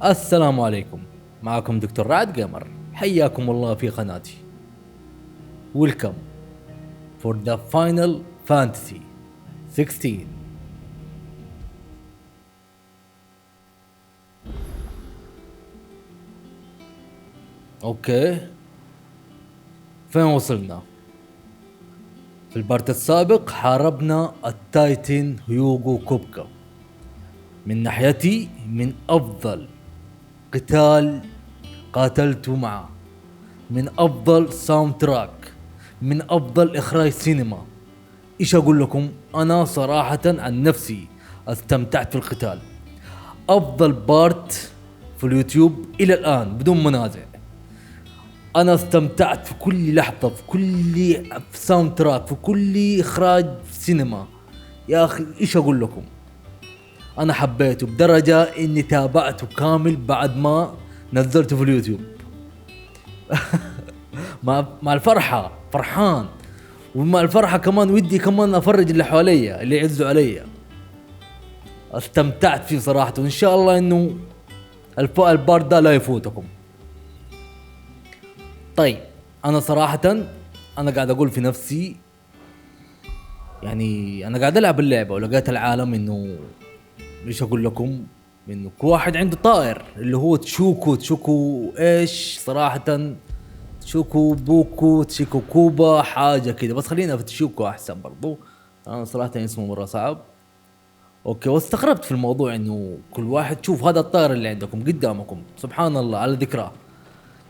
السلام عليكم. معكم دكتور رعد جيمر، حياكم الله في قناتي. Welcome for the Final Fantasy 16. اوكي، فين وصلنا؟ في البارت السابق حاربنا التايتن هيوغو كوبكا. من ناحيتي من افضل قتال قاتلته معه، من افضل ساوند تراك، من افضل اخراج سينما. ايش اقول لكم، انا صراحة عن نفسي استمتعت في القتال. افضل بارت في اليوتيوب الى الان بدون منازع. انا استمتعت في كل لحظة، في كل ساوند تراك، في كل اخراج سينما. يا اخي ايش اقول لكم، انا حبيته بدرجة اني تابعته كامل بعد ما نزلته في اليوتيوب. مع الفرحة فرحان، ومع الفرحة كمان ودي كمان افرج اللي حواليا اللي يعزوا عليا. استمتعت فيه صراحة، وان شاء الله انه البارت ده لا يفوتكم. طيب، انا صراحة انا قاعد اقول في نفسي، يعني انا قاعد العب اللعبة ولقيت العالم انه، ايش اقول لكم، انه كل واحد عنده طائر اللي هو تشوكو ايش صراحة، تشوكو بوكو تشيكو كوبا حاجة كده، بس خلينا في تشوكو احسن برضو. انا صراحة اسمه مرة صعب. اوكي، واستغربت في الموضوع انه كل واحد، شوف هذا الطائر اللي عندكم قدامكم، سبحان الله على ذكراه.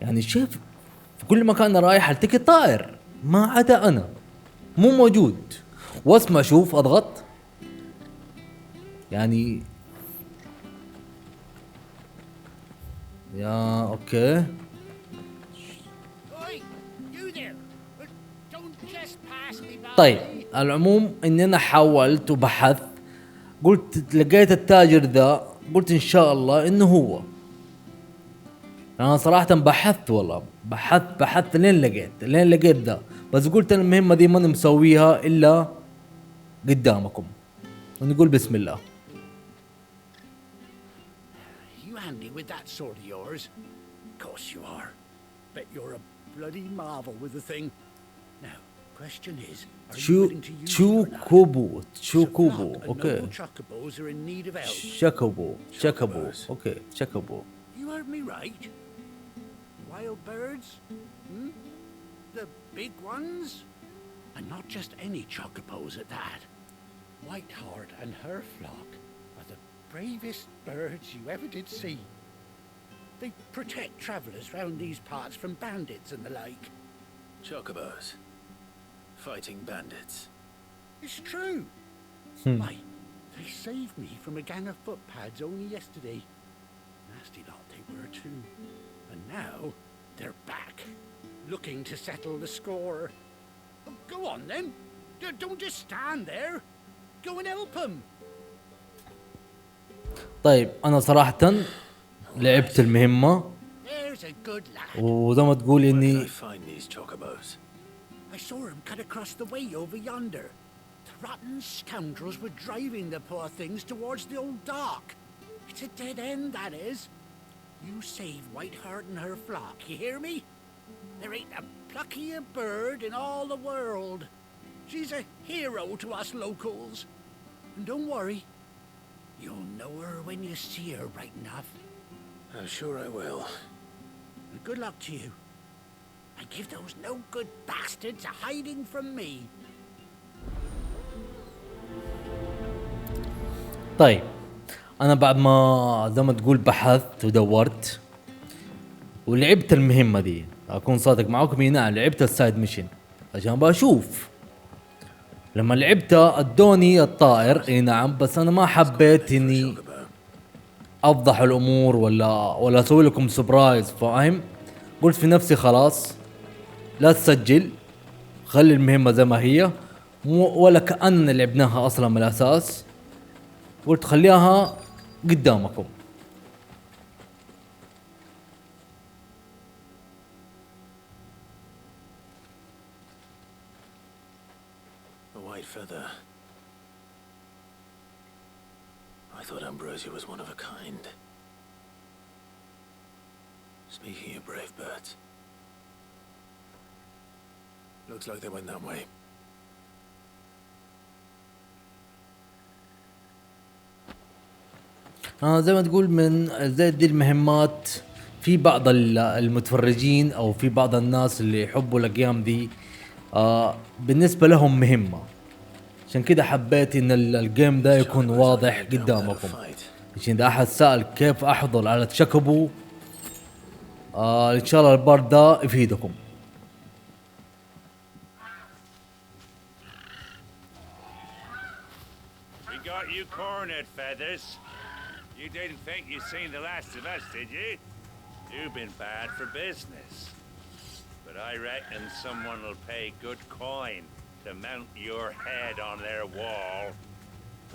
يعني شايف في كل مكان رايح التقي طائر ما عدا انا، مو موجود. واسمع شوف اضغط، يعني يا اوكي. طيب، على العموم اني انا حاولت وبحثت، قلت لقيت التاجر ذا، قلت ان شاء الله انه هو. انا صراحة بحثت، والله بحثت لين لقيت ذا. بس قلت أنا المهمة دي ماني مسويها الا قدامكم، ونقول بسم الله. You handy with that sword of yours? Course you are. Bet you're a bloody marvel with the thing. Now, question is, are you willing to use it or not? تشوكوبو اوكي. Noble chocobos are in need of help. شكبو اوكي شكبو. You heard me right. Wild birds? Hmm? The big ones? And not just any chocobos at that. Whiteheart and her flock are the bravest birds you ever did see. They protect travellers round these parts from bandits and the like. Chocobos. Fighting bandits. It's true. Why, they saved me from a gang of footpads only yesterday. Nasty lot they were too. And now they're back, looking to settle the score. Oh, go on then. Don't just stand there. Go and help them. طيب انا صراحة لعبت المهمة، There's a good lad. وزي ما تقول Where can اني I find these chocobos? I saw him cut across the way over yonder. The rotten scoundrels were driving the poor things towards the old dock. It's a dead end, that is. You save Whiteheart and her flock, you hear me? There ain't a pluckier bird in all the world. She's a hero to us locals. And don't worry, you'll know her when you see her right enough. I'm sure I will. And good luck to you. And give those no-good bastards a hiding from me. طيب انا بعد ما زي ما تقول بحثت ودورت ولعبت المهمة دي، اكون صادق معاكم، نعم لعبت السايد ميشن عشان بشوف. لما لعبتها ادوني الطائر، اي نعم، بس انا ما حبيت اني Chocobo. افضح الامور ولا اسوي لكم سبرايز، فاهم؟ قلت في نفسي خلاص لا تسجل، خلي المهمة زي ما هي، ولا كأننا لعبناها اصلا من الاساس. قلت خليها قدامكم. A white feather. I thought Ambrosia was one of a kind. Speaking of brave birds, looks like they went that way. زي ما تقول من زي دي المهمات، في بعض المتفرجين او في بعض الناس اللي يحبوا الاقيام دي بالنسبة لهم مهمة، عشان كده حبيت ان الجيم ده يكون واضح قدامكم. عشان اذا احد سأل كيف احضر على تشاكوبو ان شاء الله البارت ده يفيدكم. We got you cornered, Feathers. You didn't think you'd seen the last of us, did you? You've been bad for business. But I reckon someone will pay good coin to mount your head on their wall.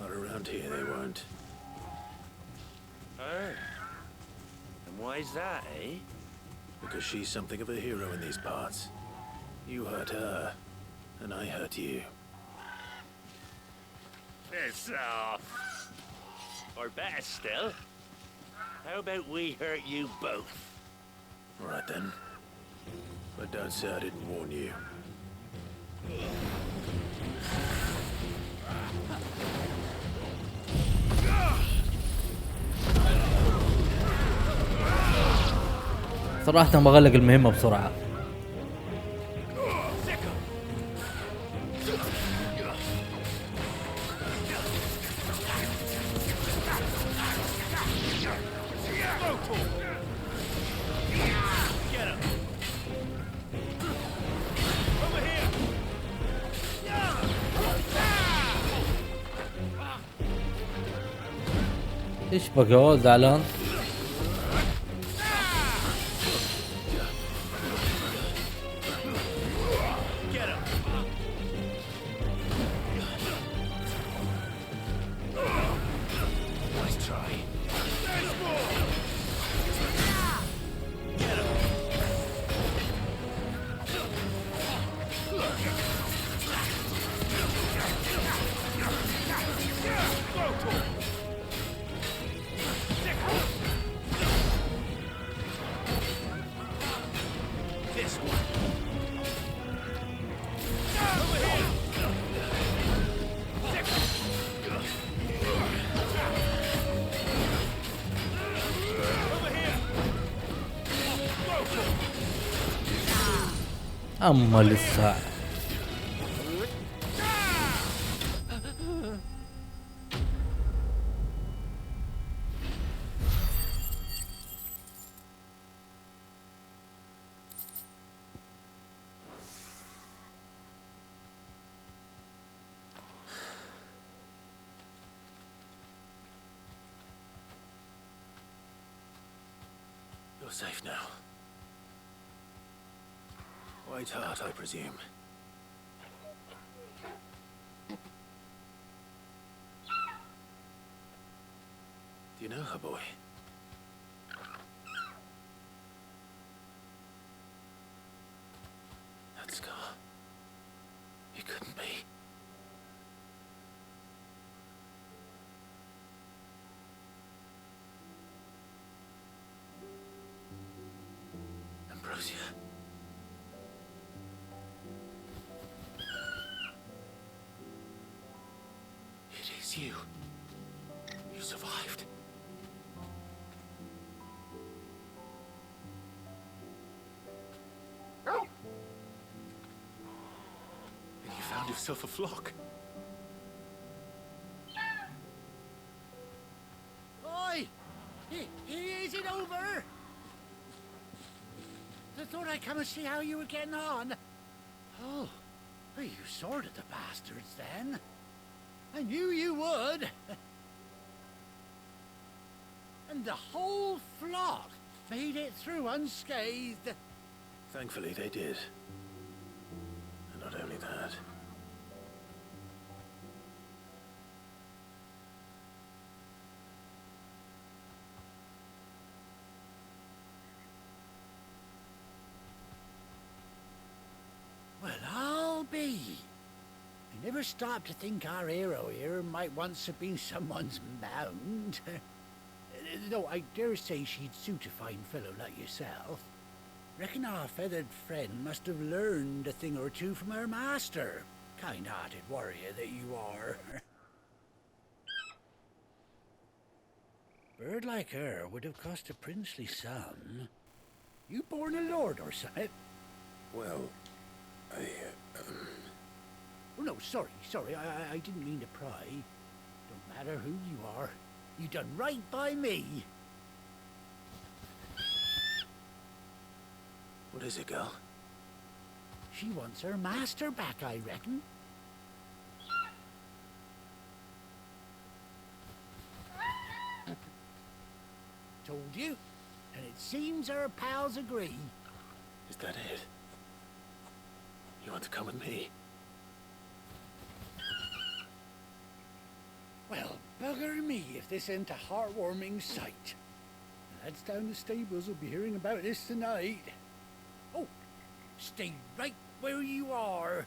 Not around here, they won't. Oh. And why's that, eh? Because she's something of a hero in these parts. You hurt her, and I hurt you. Piss off. Or better still, how about we hurt you both? All right then. But don't say I didn't warn you. صراحة بغلق المهمة بسرعة. ايش بك هو زعلان؟ اما لسه You're safe now. White Hart, I presume. Do you know her, boy? That scar. It couldn't be. Ambrosia. It is you. You survived. And you found yourself a flock. Oi! Is it over? I thought I'd come and see how you were getting on. Oh, well, you sorted the bastards then. I knew you would. And the whole flock made it through unscathed. Thankfully, they did. And not only that. Well, I'll be. I never stopped to think our hero here might once have been someone's mount. Though I dare say she'd suit a fine fellow like yourself. Reckon our feathered friend must have learned a thing or two from her master. Kind-hearted warrior that you are. Bird like her would have cost a princely sum. You born a lord or something? Well, I... Oh, no, sorry, I didn't mean to pry. Don't matter who you are. You done right by me. What is it, girl? She wants her master back, I reckon. Told you. And it seems her pals agree. Is that it? You want to come with me? Well, bugger me if this ain't a heartwarming sight. The lads down the stables will be hearing about this tonight. Oh, stay right where you are.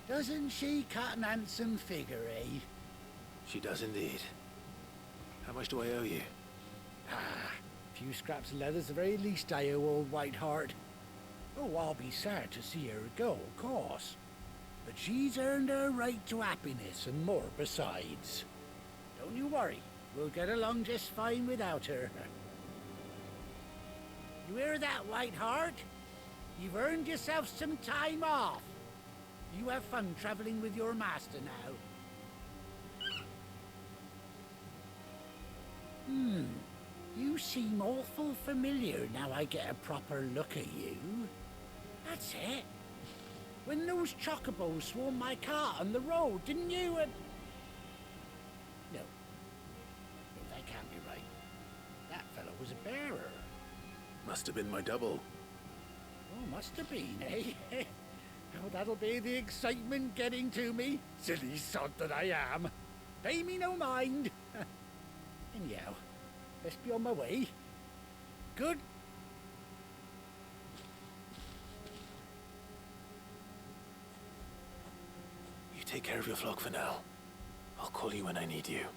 Doesn't she cut an handsome figure, eh? She does indeed. How much do I owe you? A few scraps of leather's the very least I owe old Whiteheart. Oh, I'll be sad to see her go, of course. But she's earned her right to happiness and more besides. Don't you worry, we'll get along just fine without her. You hear that, Whiteheart? You've earned yourself some time off. You have fun traveling with your master now. You seem awful familiar now I get a proper look at you. That's it. When those chocobos swarmed my cart on the road, didn't you? No, that can't be right. That fellow was a bearer. Must have been my double. Oh, must have been, eh? Oh, that'll be the excitement getting to me. Silly sod that I am. Pay me no mind. Anyhow, best be on my way. Good. You take care of your flock for now. I'll call you when I need you.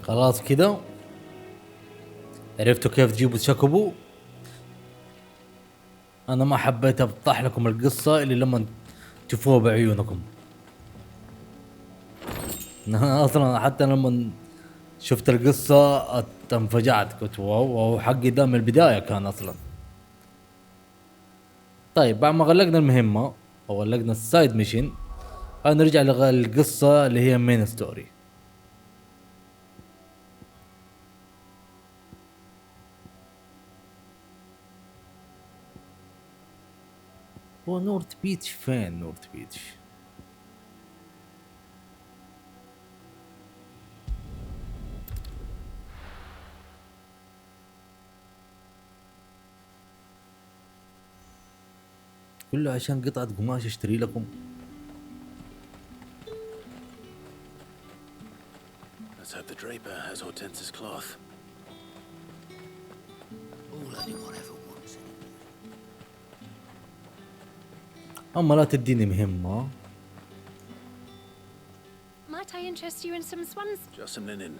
خلاص كده عرفتوا كيف تجيبوا شكبو. انا ما حبيت افضح لكم القصة اللي لما تشوفوها بعيونكم. أنا اصلا حتى لما شفت القصة انفجعت، قلت واو حقي ده من البداية كان اصلا. طيب بعد ما غلقنا المهمة او غلقنا السايد ميشن، هنرجع للقصة اللي هي مين ستوري. هو نورث بيتش فين؟ نورث بيتش كله عشان قطعة قماش اشتري لكم. Let's hope the draper has Hortense's cloth. All anyone ever wants. اما لا تديني مهمة. Might I interest you in some swans? Just some linen.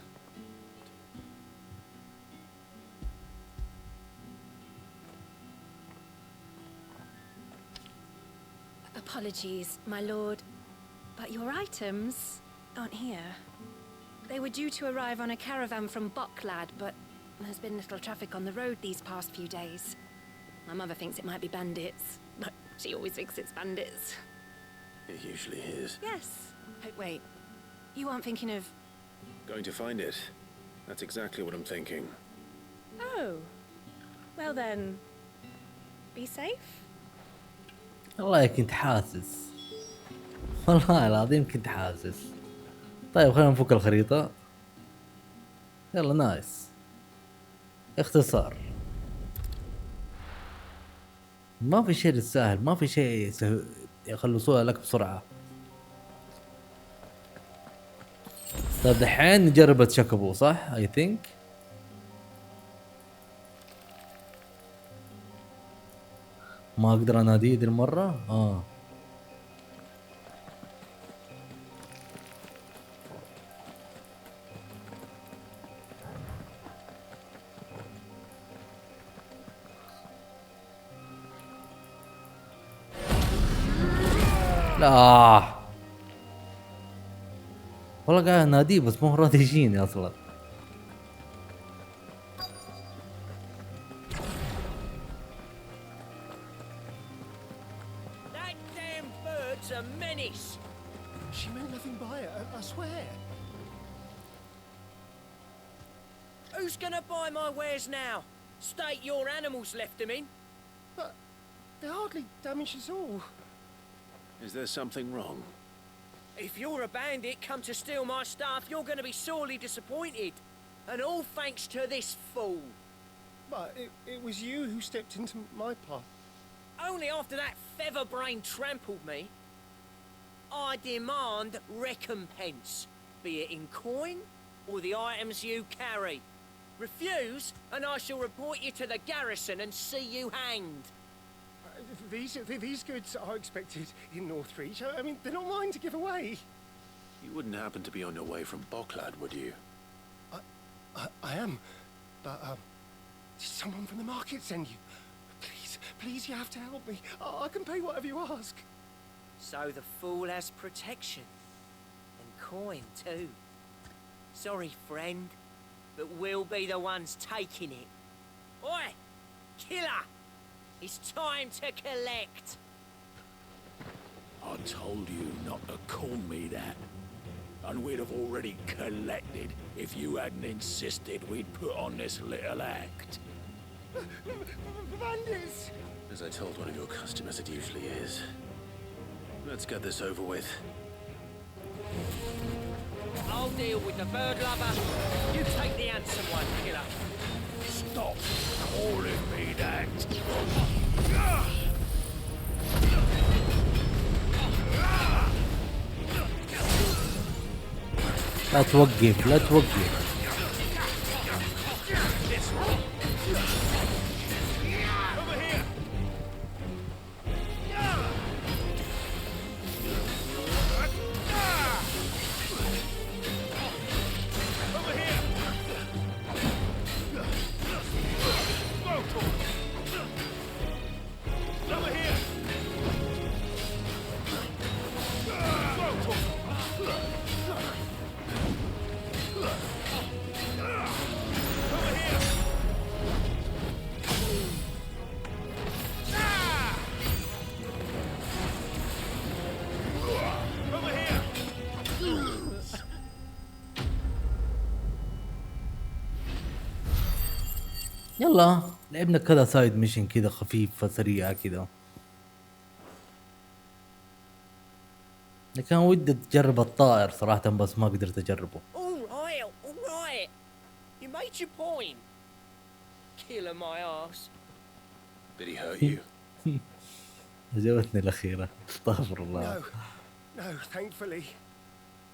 Upon Apologies, my lord, but your items aren't here. They were due to arrive on a caravan from Boklad, but there's been little traffic on the road these past few days. My mother thinks it might be bandits, but she always thinks it's bandits. It usually is. Yes. Wait, you aren't thinking of... Going to find it. That's exactly what I'm thinking. Oh. Well then, be safe. والله كنت حاسس، والله العظيم كنت حاسس. طيب خلينا نفك الخريطة. يلا نايس. اختصار. ما في شيء للسهل، ما في شيء يخلصوها لك بسرعة. طيب دحين نجرب تشكبو صح؟ I think. ما اقدر اناديه دي المرة. لا والله قاعد اناديه بس مو راضي يجيني اصلا. That damn bird's a menace. She meant nothing by it, I swear. Who's gonna buy my wares now? State your animals left them in. But they hardly damaged us all. Is there something wrong? If you're a bandit come to steal my stuff, you're gonna be sorely disappointed. And all thanks to this fool. But it was you who stepped into my path. Only after that feather-brain trampled me. I demand recompense, be it in coin or the items you carry. Refuse, and I shall report you to the garrison and see you hanged. These goods are expected in Northreach. I mean, they're not mine to give away. You wouldn't happen to be on your way from Boklad, would you? I am, but did someone from the market send you? Please, you have to help me. I can pay whatever you ask. So the fool has protection. And coin, too. Sorry, friend, but we'll be the ones taking it. Oi! Killer! It's time to collect! I told you not to call me that. And we'd have already collected if you hadn't insisted we'd put on this little act. Bandits! As I told one of your customers, it usually is. Let's get this over with. I'll deal with the bird lover. You take the handsome one, killer. Stop calling me that. لا توقف لا توقف. يلا لعبنا كذا سايد ميشن كذا خفيفة سريعة كذا، كان ودي تجرب الطائر صراحة بس ما قدرت اجربه. All right. You made your point. Killer my ass. Did he hurt you? عجبتني الأخيرة. استغفر الله. No, thankfully.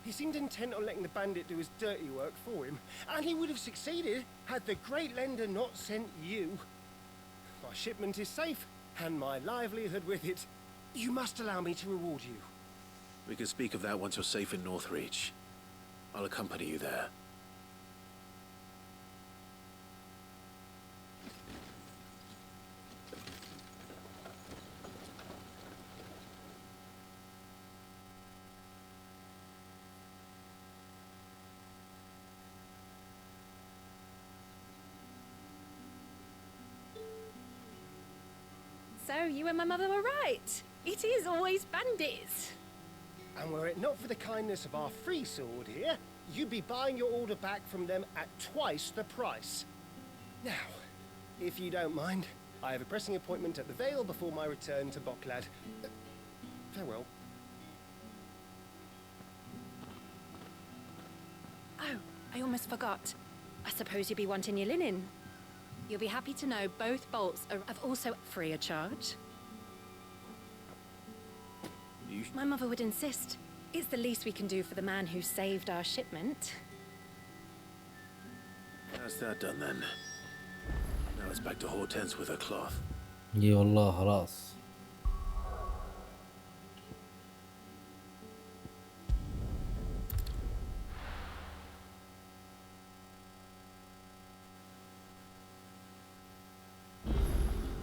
He seemed intent on letting the bandit do his dirty work for him, and he would have succeeded had the Great Lender not sent you. My shipment is safe, and my livelihood with it. You must allow me to reward you. We can speak of that once you're safe in Northreach. I'll accompany you there. you and my mother were right. It is always bandits. And were it not for the kindness of our free sword here, you'd be buying your order back from them at twice the price. Now, if you don't mind, I have a pressing appointment at the Vale before my return to Boklad. Farewell. Oh, I almost forgot. I suppose you'll be wanting your linen. You'll be happy to know both bolts are also free of charge. My mother would insist. It's the least we can do for the man who saved our shipment. That's that done then. Now it's back to Hortense with her cloth. اي والله خلاص.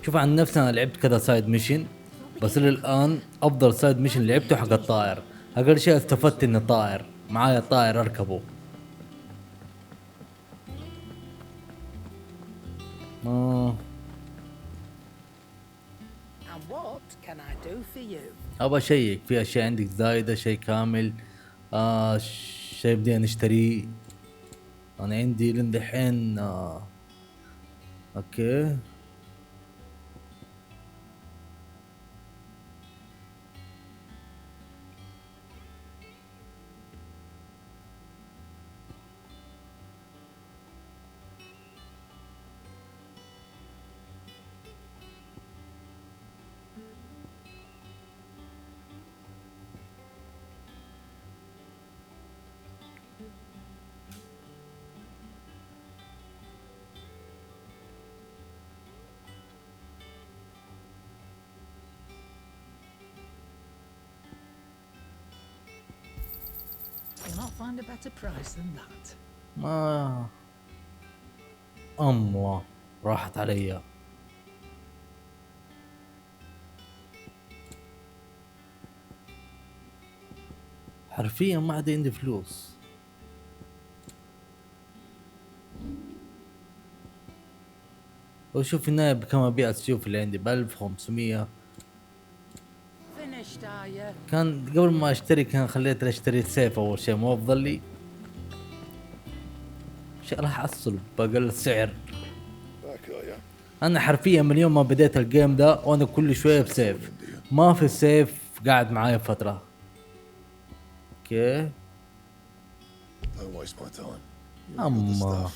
شوف عن نفسي انا لعبت كذا سايد ميشن، بس الان افضل سايد ميشن لعبته حق الطائر. اقل شيء استفدت اني طائر معايا طائر اركبه. And what can I do for you? ابغى اشيك في اشياء عندك زايده، شيء كامل. شيء بدي نشتريه. انا عندي لين دحين اوكي. You'll not find a better price than that. ما الله راحت علي. حرفيا ما عاد عندي فلوس. وشوف النهاية بكم ابيع السيوف اللي عندي ب1500. Finished, are you? كان قبل ما اشتري كان خليت اشتري سيف اول شيء، مو افضل لي شيء راح احصل باقل سعر. انا حرفيا من يوم ما بديت الجيم ده وانا كل شويه بسيف، ما في سيف قاعد معايا فتره. اوكي اما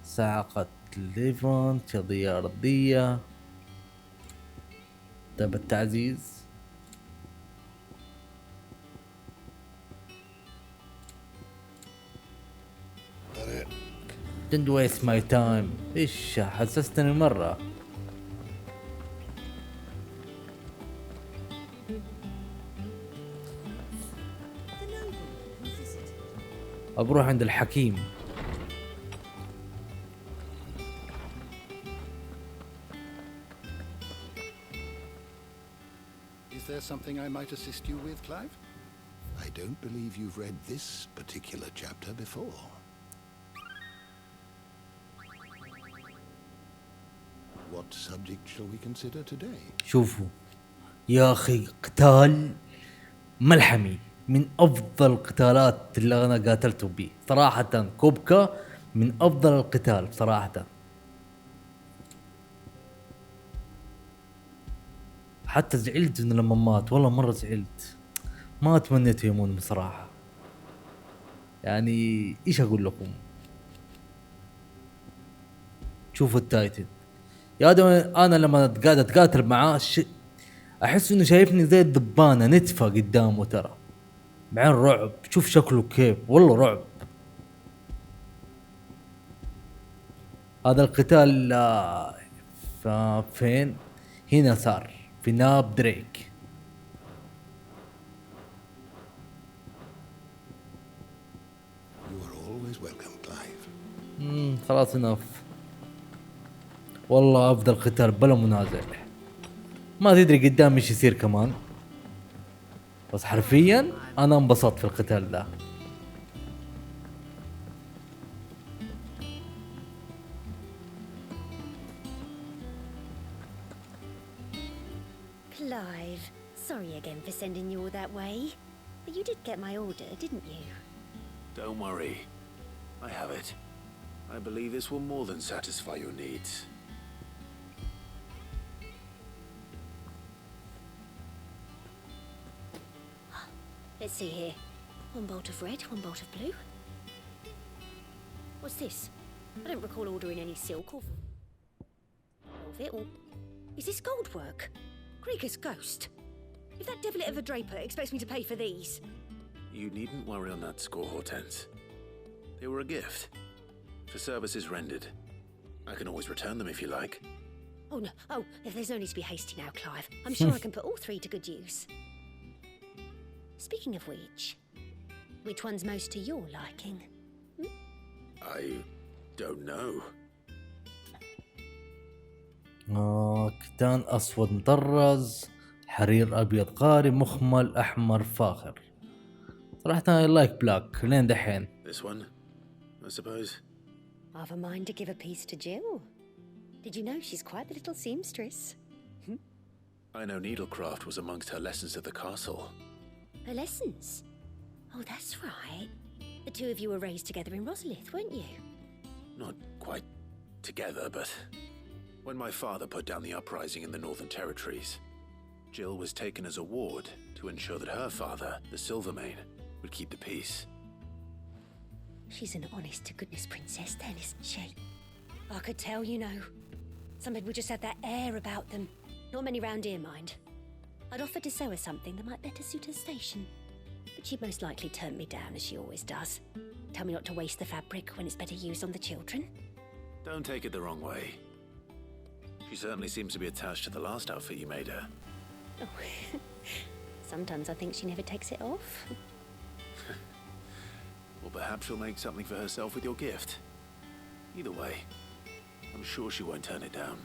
صاعقة ليفون، قضية ارضية، دب التعزيز. Don't waste my time. ايش حسستني مرة. بروح عند الحكيم. Is there something I might assist you with, Clive? I don't believe you've read this particular chapter before. What subject shall we consider today? شوفوا يا اخي، قتال ملحمي من افضل القتالات اللي انا قاتلته بيه صراحة. كوبكا من افضل القتال صراحة. حتى زعلت انه لما مات، والله مرة زعلت. ما تمنيته يموت بصراحة. يعني ايش اقول لكم. شوفوا التايتن يا ادم، انا لما قاعد اتقاتل معاه احس انه شايفني زي الدبانة نتفة قدامه ترى. بعين رعب، شوف شكله كيف، والله رعب. هذا القتال فين؟ هنا صار في ناب دريك. You are always welcome, Clive. خلاص ناف. والله افضل قتال بلا منازع. ما تدري قدام ايش يصير كمان، بس حرفيا انا انبسطت في القتال ده. sending you all that way. But you did get my order, didn't you? Don't worry. I have it. I believe this will more than satisfy your needs. Let's see here. One bolt of red, one bolt of blue. What's this? I don't recall ordering any silk or velvet or... Is this gold work? Krieger's ghost. If that devilet of a draper expects me to pay for these... You needn't worry on that score, Hortense. They were a gift. For services rendered. I can always return them if you like. Oh, no. Oh, there's no need to be hasty now, Clive. I'm sure I can put all three to good use. Speaking of which one's most to your liking? I don't know. كتان أسود مطرز، حرير أبيض قاري، مخمل أحمر فاخر. صراحة I like black لين دحين. This one, I suppose. I've a mind to give a piece to Jill. Did you know she's quite the little seamstress? I know needlecraft was amongst her lessons at the castle. Her lessons? Oh, that's right. The two of you were raised together in Rosalith, weren't you? Not quite together, but when my father put down the uprising in the Northern Territories, Jill was taken as a ward to ensure that her father, the Silvermane, would keep the peace. She's an honest-to-goodness princess then, isn't she? I could tell, you know. Some people just have that air about them. Not many round here, mind. I'd offered to sew her something that might better suit her station. But she'd most likely turn me down, as she always does. Tell me not to waste the fabric when it's better used on the children. Don't take it the wrong way. She certainly seems to be attached to the last outfit you made her. Oh, sometimes I think she never takes it off. Well, perhaps she'll make something for herself with your gift. Either way, I'm sure she won't turn it down.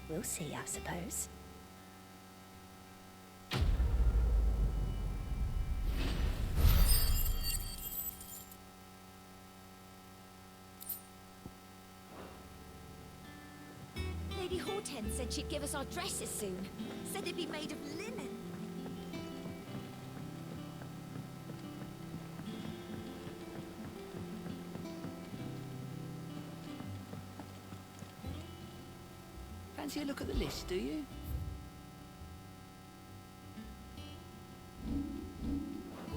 We'll see, I suppose. Lady Hortense said she'd give us our dresses soon. Said they'd be made of linen. Fancy a look at the list, do you?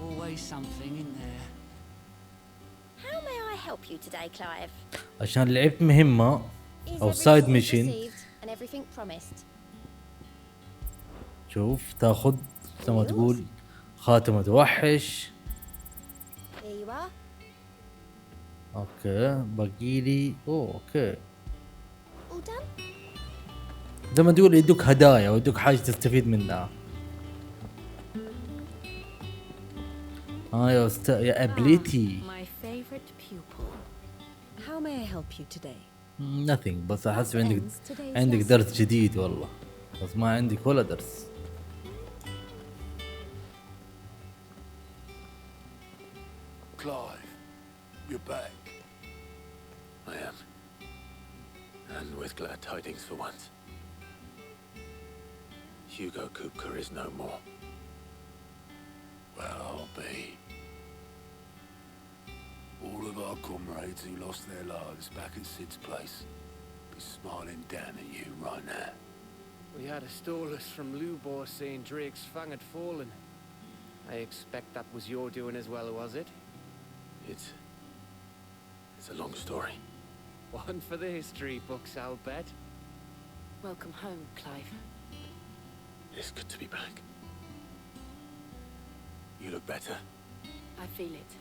Always something in there. How may I help you today, Clive? عشان لعبت مهمة Is أو everything side as mission. received and everything promised? شوف تاخذ زي ما تقول خاتمة وحش. Here you are. اوكي باقي لي اوكي All done? زي ما تقول يدوك هدايا ويدوك حاجة تستفيد منها. يا ابليتي. My favorite pupil. How may I help you today? nothing بس احس عندك درس جديد والله، بس ما عندك ولا درس. Clive, you're back. I am. And with glad tidings for once. Hugo Kupka is no more. Well, I'll be. All of our comrades who lost their lives back at Sid's place be smiling down at you right now. We had a stolus from Lubor saying Drake's fang had fallen. I expect that was your doing as well, was it? It's a long story. One for the history books, I'll bet. Welcome home, Clive. It's good to be back. You look better. I feel it.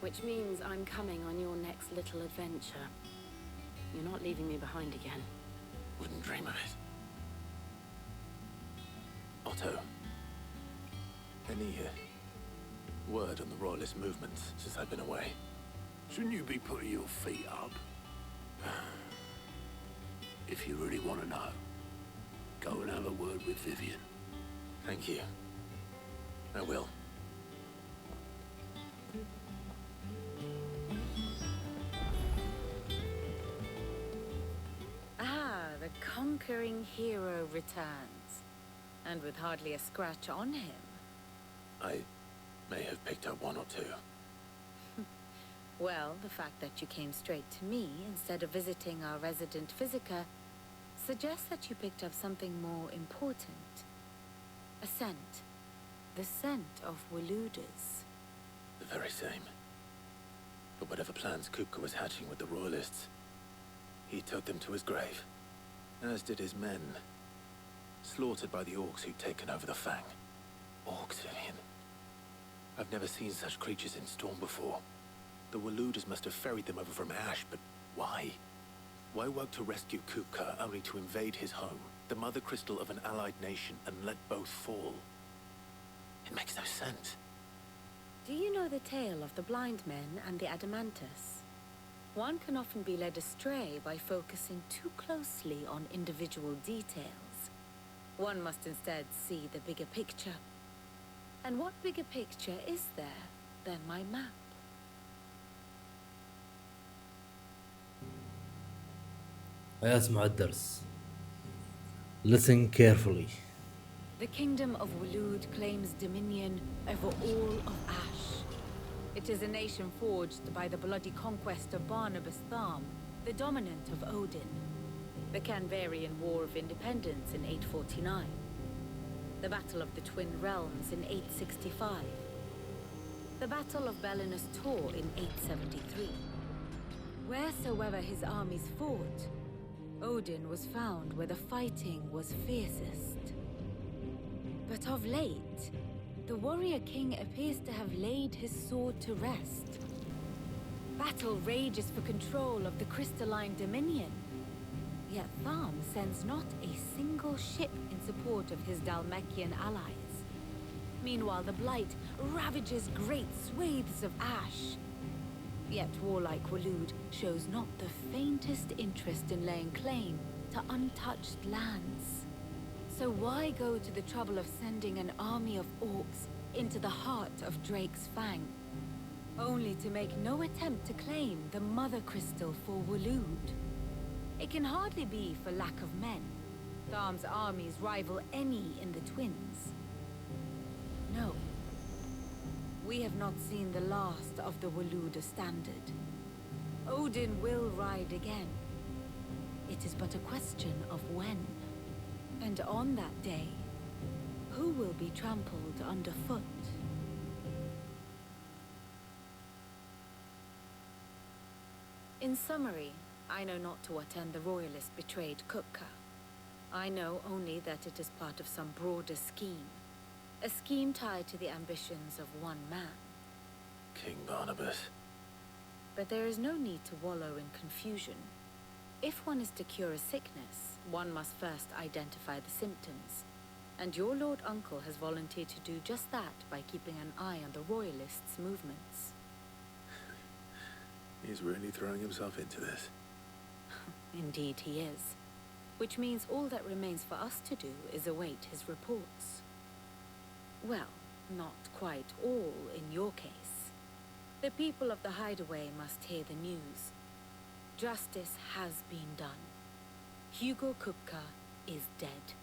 Which means I'm coming on your next little adventure. You're not leaving me behind again. Wouldn't dream of it. Otto, any word on the Royalist movement since I've been away? Shouldn't you be putting your feet up? If you really want to know, go and have a word with Vivian. Thank you. I will. Ah, the conquering hero returns. And with hardly a scratch on him. I may have picked up one or two. Well, the fact that you came straight to me instead of visiting our resident physiker suggests that you picked up something more important. A scent. The scent of Waludas. The very same. But whatever plans Kupka was hatching with the Royalists, he took them to his grave. As did his men. Slaughtered by the orcs who'd taken over the Fang. Orcs, Vivian. I've never seen such creatures in Storm before. The Waludas must have ferried them over from Ash, but why? Why work to rescue Kupka only to invade his home, the mother crystal of an allied nation, and let both fall? It makes no sense. Do you know the tale of the blind men and the Adamantus? One can often be led astray by focusing too closely on individual details. One must instead see the bigger picture. And what bigger picture is there than my map? اسمع الدرس. Listen carefully. The kingdom of Walud claims dominion over all of Ash. It is a nation forged by the bloody conquest of Barnabas Tharm, the dominant of Odin. The Canvarian War of Independence in 849. The Battle of the Twin Realms in 865. The Battle of Belinus Tor in 873. Wheresoever his armies fought, Odin was found where the fighting was fiercest. But of late, the warrior king appears to have laid his sword to rest. Battle rages for control of the crystalline dominion. Yet Tharm sends not a single ship in support of his Dalmekian allies. Meanwhile, the Blight ravages great swathes of Ash. Yet warlike Walud shows not the faintest interest in laying claim to untouched lands. So why go to the trouble of sending an army of orcs into the heart of Drake's Fang, only to make no attempt to claim the mother crystal for Walud? It can hardly be for lack of men. Tharm's armies rival any in the Twins. No. We have not seen the last of the Waluda standard. Odin will ride again. It is but a question of when. And on that day, who will be trampled underfoot? In summary, I know not to what end the Royalist betrayed Kupka. I know only that it is part of some broader scheme. A scheme tied to the ambitions of one man. King Barnabas. But there is no need to wallow in confusion. If one is to cure a sickness, one must first identify the symptoms. And your Lord Uncle has volunteered to do just that by keeping an eye on the Royalists' movements. He's really throwing himself into this. Indeed he is. Which means all that remains for us to do is await his reports. Well, not quite all in your case. The people of the Hideaway must hear the news. Justice has been done. Hugo Kupka is dead.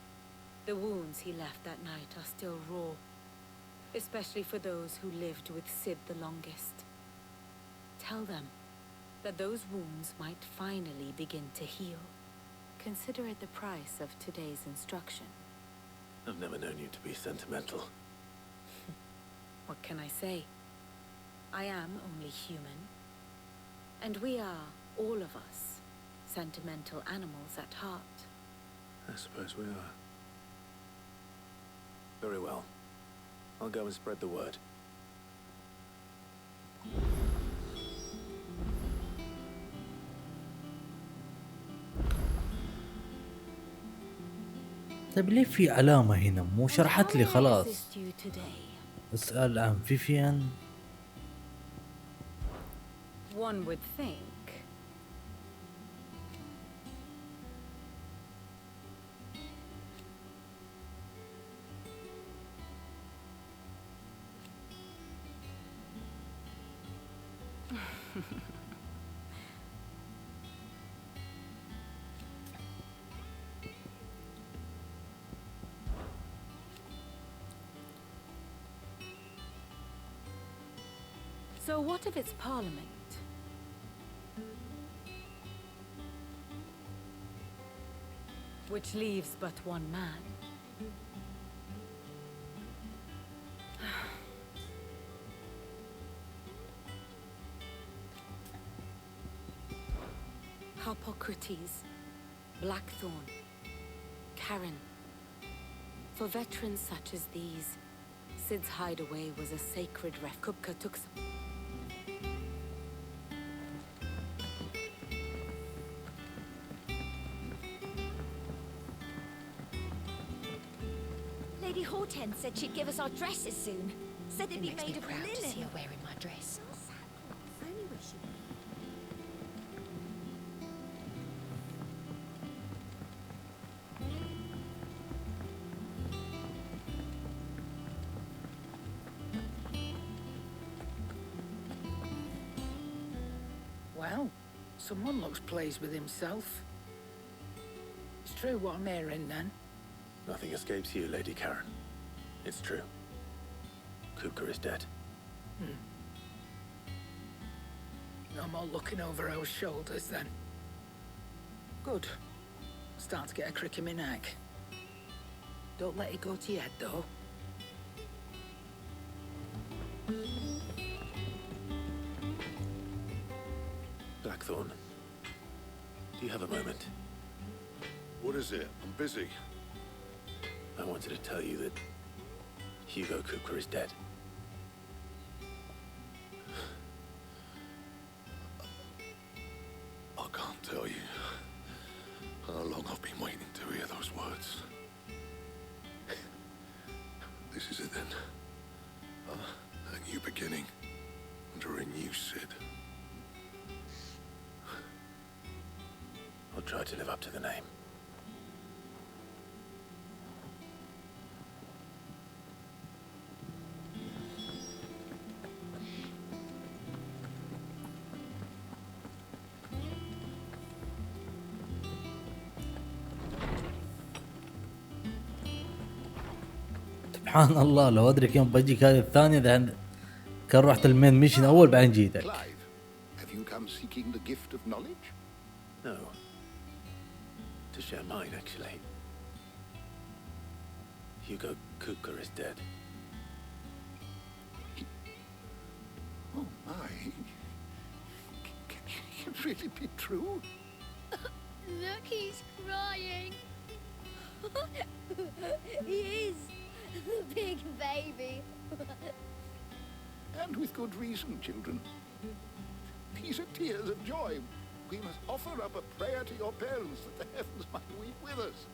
The wounds he left that night are still raw, especially for those who lived with Sid the longest. Tell them that those wounds might finally begin to heal. Consider it the price of today's instruction. I've never known you to be sentimental. What can I say? I am only human. And we are, all of us, sentimental animals at heart. I suppose we are. Very well. I'll go and spread the word. طيب ليه في علامة هنا؟ مو شرحت لي خلاص. اسأل عن فيفيان. One would think. So what of its parliament? Which leaves but one man. Hippocrates, Blackthorn, Karen. For veterans such as these, Sid's hideaway was a sacred ref. Kupka took some. Lady Hortense said she'd give us our dresses soon. Said it'd be made of proud to see linen. her wearing my dress. Only wish you Well, someone looks pleased with himself. It's true what I'm hearing, then. Nothing escapes you, Lady Karen. It's true. Kupka is dead. No more looking over our shoulders, then. Good. Start to get a crick in my neck. Don't let it go to your head, though. Blackthorn, do you have a moment? What is it? I'm busy. I wanted to tell you that Hugo Kupka is dead. I can't tell you how long I've been waiting to hear those words. This is it then. A new beginning under a new Sid. I'll try to live up to the name. سبحان الله لو ادرك يوم بجيك هذه الثانيه ذا كان رحت المين ميشن اول بعدين جيتك. Clive, have you come seeking the gift of knowledge? No. To share mine, actually. Hugo Kupka is dead. Oh my. Can it really be true? Look, he's crying. He is. Big baby. And with good reason, children. These are tears of joy. We must offer up a prayer to your parents that the heavens might weep with us.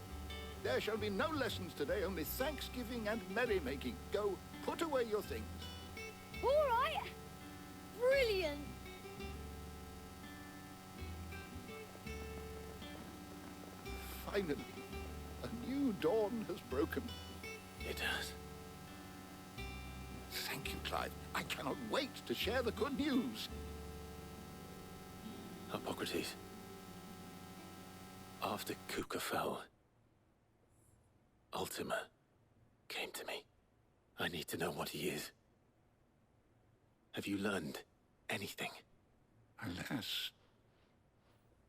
There shall be no lessons today, only thanksgiving and merrymaking. Go, put away your things. All right. Brilliant. Finally, a new dawn has broken. It has. Thank you, Clive. I cannot wait to share the good news. Hippocrates. After Kupka fell, Ultima came to me. I need to know what he is. Have you learned anything? Alas,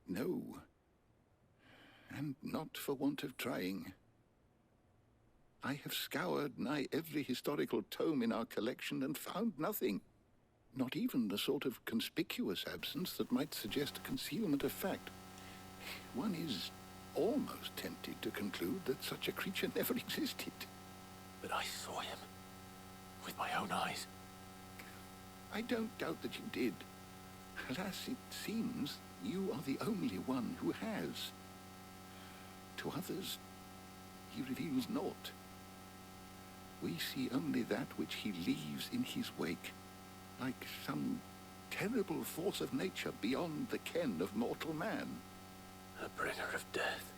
no. And not for want of trying. I have scoured nigh every historical tome in our collection and found nothing. Not even the sort of conspicuous absence that might suggest concealment of fact. One is almost tempted to conclude that such a creature never existed. But I saw him with my own eyes. I don't doubt that you did. Alas, it seems you are the only one who has. To others, he reveals naught. We see only that which he leaves in his wake, like some terrible force of nature beyond the ken of mortal man. A bringer of death.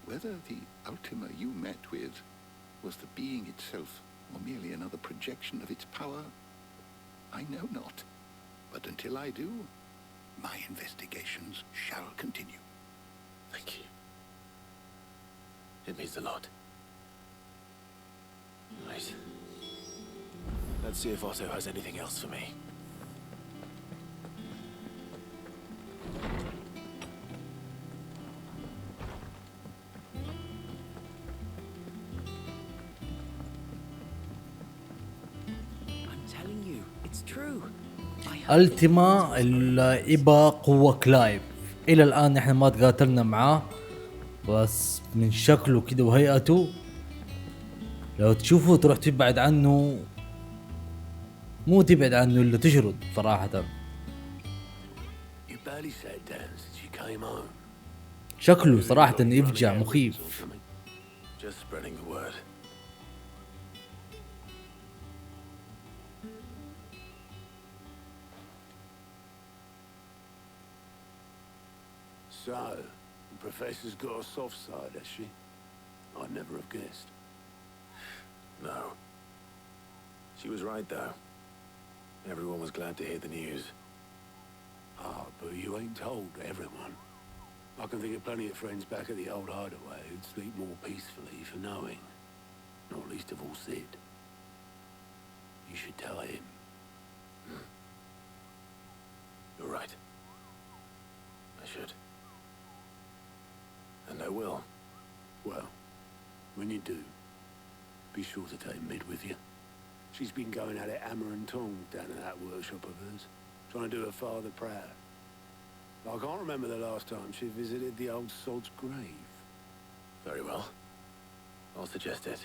Whether the Ultima you met with was the being itself, or merely another projection of its power, I know not. But until I do, my investigations shall continue. Thank you. It means a lot. Right. Let's see if Otto has anything else for me. It's true. التما الإبا قوة كلايف. إلى الآن إحنا ما تقاتلنا معاه، بس من شكله كده وهيئته لو تشوفه تروح تبعد عنه، مو تبعد عنه إلا تشرد صراحة. You barely sat down since you came home. شكله صراحة يفجع مخيف. Just spreading the word. So, the Professor's got a soft side, has she? I'd never have guessed. No. She was right, though. Everyone was glad to hear the news. Ah, but you ain't told everyone. I can think of plenty of friends back at the old hideaway who'd sleep more peacefully for knowing. Not least of all Sid. You should tell him. You're right. I should. And I will. Well, when you do, be sure to take Mid with you. She's been going at it hammer and tongs down in that workshop of hers, trying to do her father proud. I can't remember the last time she visited the old sod's grave. Very well. I'll suggest it.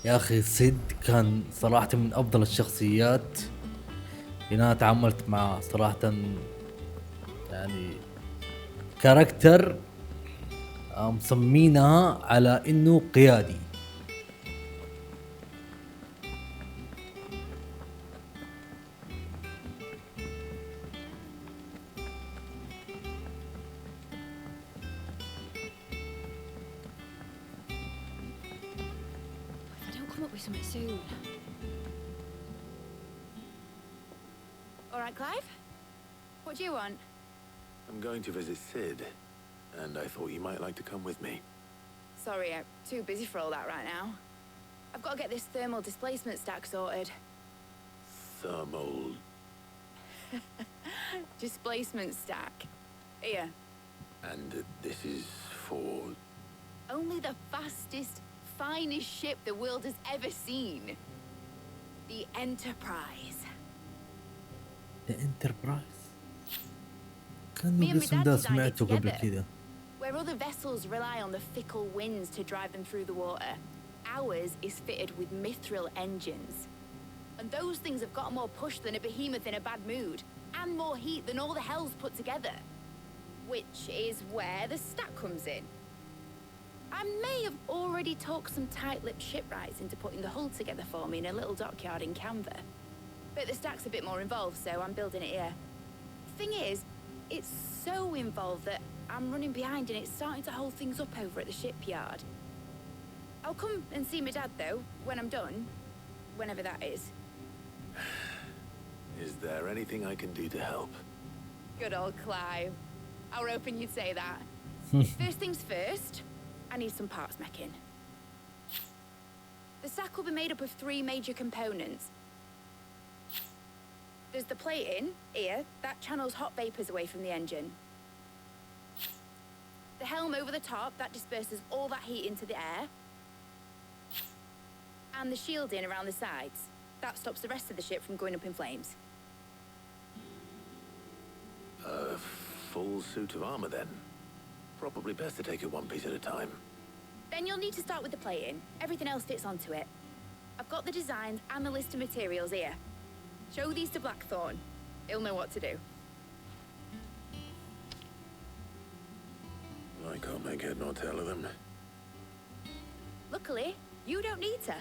يا أخي سيد كان صراحة من أفضل الشخصيات اللي أنا تعاملت معه صراحة، يعني كاركتر مصمينها على إنه قيادي. Soon. All right, Clive. What do you want? I'm going to visit Sid, and I thought you might like to come with me. Sorry, I'm too busy for all that right now. I've got to get this thermal displacement stack sorted. Thermal... displacement stack. Here. And this is for... Only the fastest, finest ship the world has ever seen. The Enterprise. The Enterprise. كانوا الاسم ده سمعته قبل كده. Where other vessels rely on the fickle winds to drive them through the water, ours is fitted with mithril engines. And those things have got more push than a behemoth in a bad mood, and more heat than all the hells put together. Which is where the stack comes in. I may have already talked some tight-lipped shipwrights into putting the hull together for me in a little dockyard in Canva. But the stack's a bit more involved, so I'm building it here. Thing is, it's so involved that I'm running behind and it's starting to hold things up over at the shipyard. I'll come and see my dad, though, when I'm done. Whenever that is. Is there anything I can do to help? Good old Clive. I were hoping you'd say that. First things first, I need some parts meching. The stack will be made up of 3 major components. There's the plating, here, that channels hot vapors away from the engine. The helm over the top, that disperses all that heat into the air. And the shielding around the sides. That stops the rest of the ship from going up in flames. A full suit of armor, then. Probably best to take it one piece at a time. Then you'll need to start with the plating. Everything else fits onto it. I've got the designs and the list of materials here. Show these to Blackthorn. He'll know what to do. I can't make head nor tail of them. Luckily, you don't need to.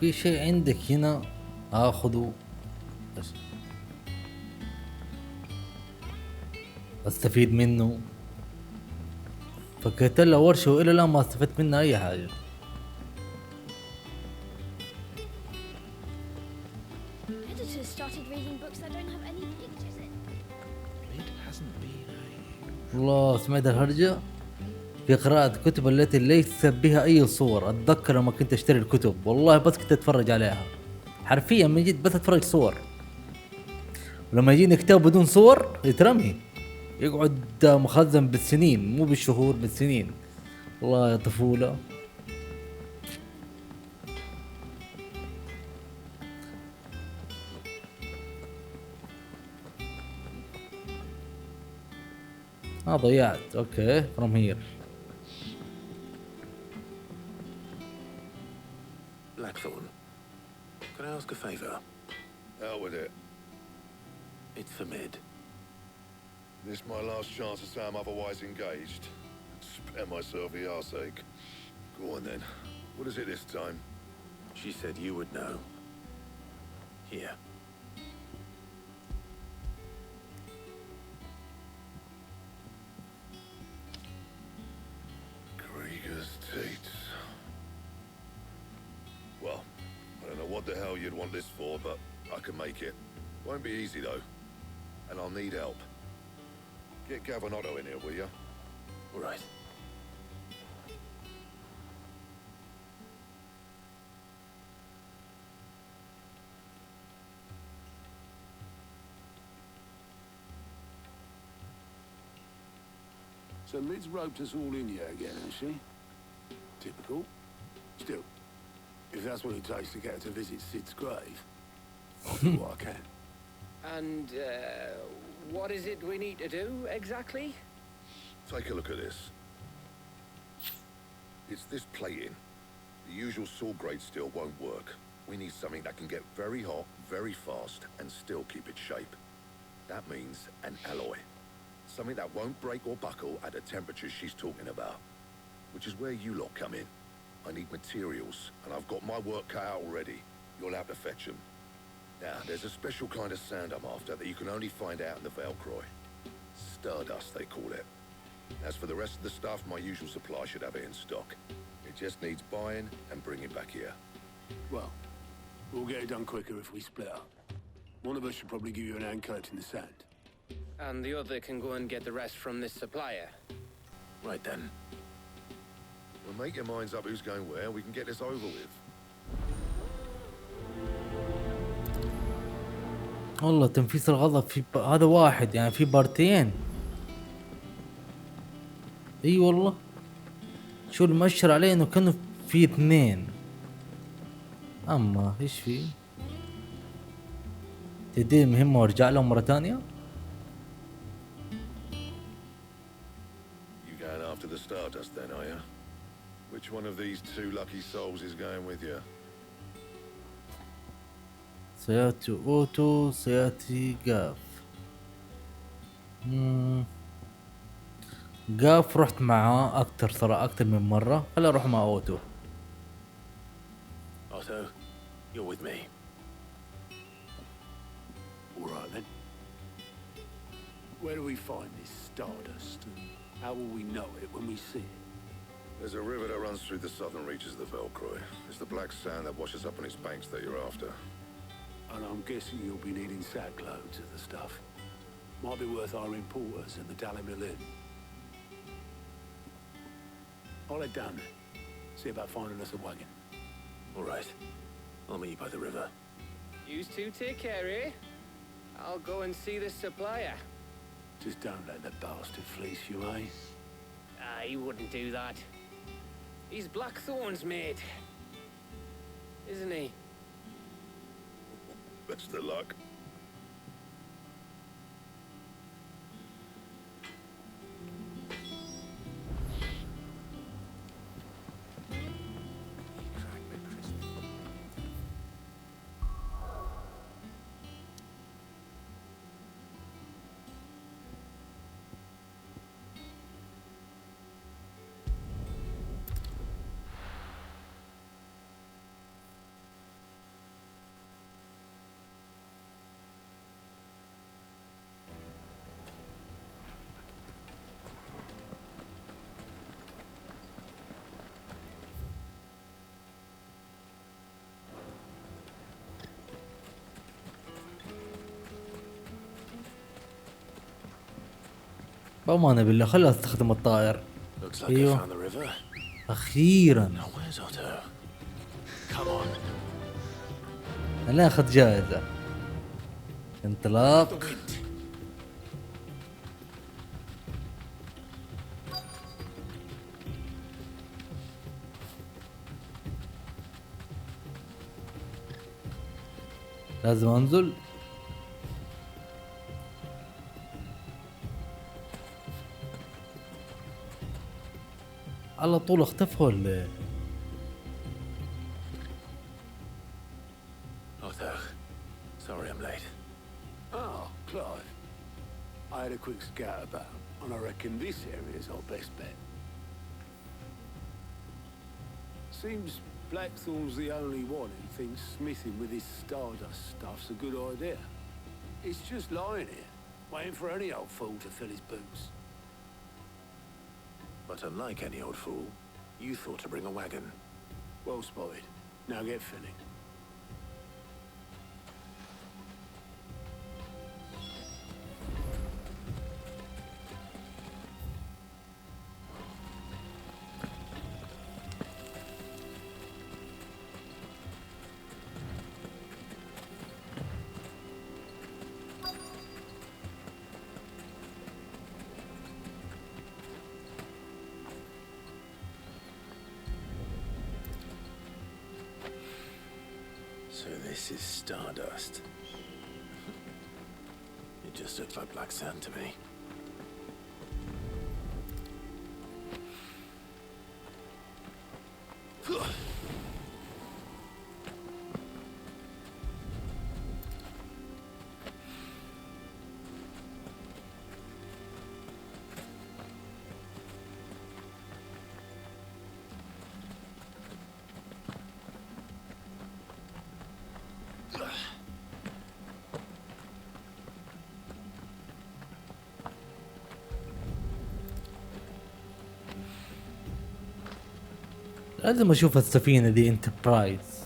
في شيء عندك هنا اخذه بس استفيد منه. فكيت له ورشه والى الان ما استفدت منه اي حاجه. Editors started reading books that don't have any pictures in. It hasn't been والله سمعت الهرجه في قراءة كتب التي ليس بها أي صور. أتذكر لما كنت أشتري الكتب والله بس كنت أتفرج عليها حرفيا، من جد بس أتفرج صور. ولما يجيني كتاب بدون صور يترمي، يقعد مخزن بالسنين، مو بالشهور بالسنين. الله يا طفولة. ضيعت. اوكي from here. Blackthorn, can I ask a favor? Out with it. It's for Mid. This my last chance to say I'm otherwise engaged. Spare myself the arseache. Go on then. What is it this time? She said you would know. Here. Krieger's teats. Well, I don't know what the hell you'd want this for, but I can make it. Won't be easy though. And I'll need help. Get Gavinotto in here, will ya? All right. So Mid's roped us all in here again, has she? Typical. Still, if that's what it takes to get her to visit Sid's grave, I'll do what I can. And, what is it we need to do, exactly? Take a look at this. It's this plating. The usual saw grade steel won't work. We need something that can get very hot, very fast, and still keep its shape. That means an alloy. Something that won't break or buckle at the temperatures she's talking about. Which is where you lot come in. I need materials, and I've got my work cut out already. You'll have to fetch them. Now, there's a special kind of sand I'm after that you can only find out in the Velcroy. Stardust, they call it. As for the rest of the stuff, my usual supply should have it in stock. It just needs buying and bringing back here. Well, we'll get it done quicker if we split up. One of us should probably give you an hand collecting the sand. And the other can go and get the rest from this supplier. Right then. Well, make your minds up who's going where, we can get this over with. والله تنفيس الغضب في هذا واحد يعني في بارتين. اي والله شو المؤشر عليه انه كانوا في اثنين. اما ايش في تدي مهمة وارجع لهم مرة ثانية. You going after the Stardust then, are you? Which one of these two lucky souls is going with you? سياتي اوتو سياتي قاف. قاف رحت معاه اكتر صراحة اكتر من مرة. خليني اروح مع اوتو. Otto, you're with me. All right then. Where do we find this Stardust, and how will we know it when we see it? There's a river that runs through the southern reaches of the Velcroy. It's the black sand that washes up on its banks that you're after. And I'm guessing you'll be needing sack loads of the stuff. Might be worth our importers and the Dallimil Inn. I'll head down there. See about finding us a wagon. All right. I'll meet you by the river. You two take care, eh? I'll go and see the supplier. Just don't let the bastard fleece you, eh? He wouldn't do that. He's Blackthorn's mate. Isn't he? Best of luck. بأمانة بالله خليني استخدم الطائر. Looks like I ايوه found the river. اخيرا. Now where's Otto? Come on. انا اخذ جائزة. انطلاق. لازم انزل. على طول اختفى ولا إيه؟ Otho, sorry I'm late. Oh, Clive. I had a quick scout about, and I reckon this area's our best bet. Seems Blackthorn's the only one who thinks smithing with his Stardust stuff's a good idea. It's just lying here, waiting for any old fool to fill his boots. But unlike any old fool, you thought to bring a wagon. Well spotted. Now get filling. So this is Stardust. It just looks like black sand to me. لازم اشوف السفينة دي انتربرايز.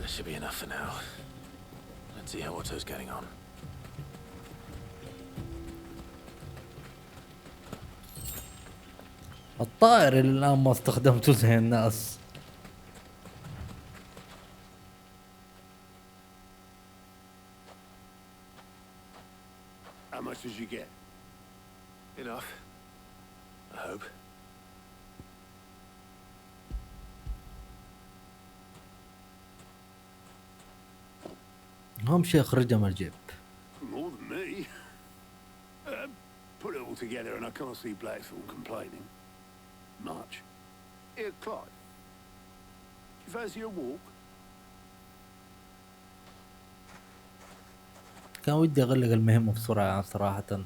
That should be enough for now. Let's see how Otto's getting on. الطائر اللي الان ما استخدمته زي الناس. How much did you get? Enough. I hope. اهم شيء اخرجها من الجيب. More than me. Put it all together and I can't see Blackthorn complaining. Much. Here, Clive. You fancy a walk? كان ودي اغلق المهمة بسرعة صراحة.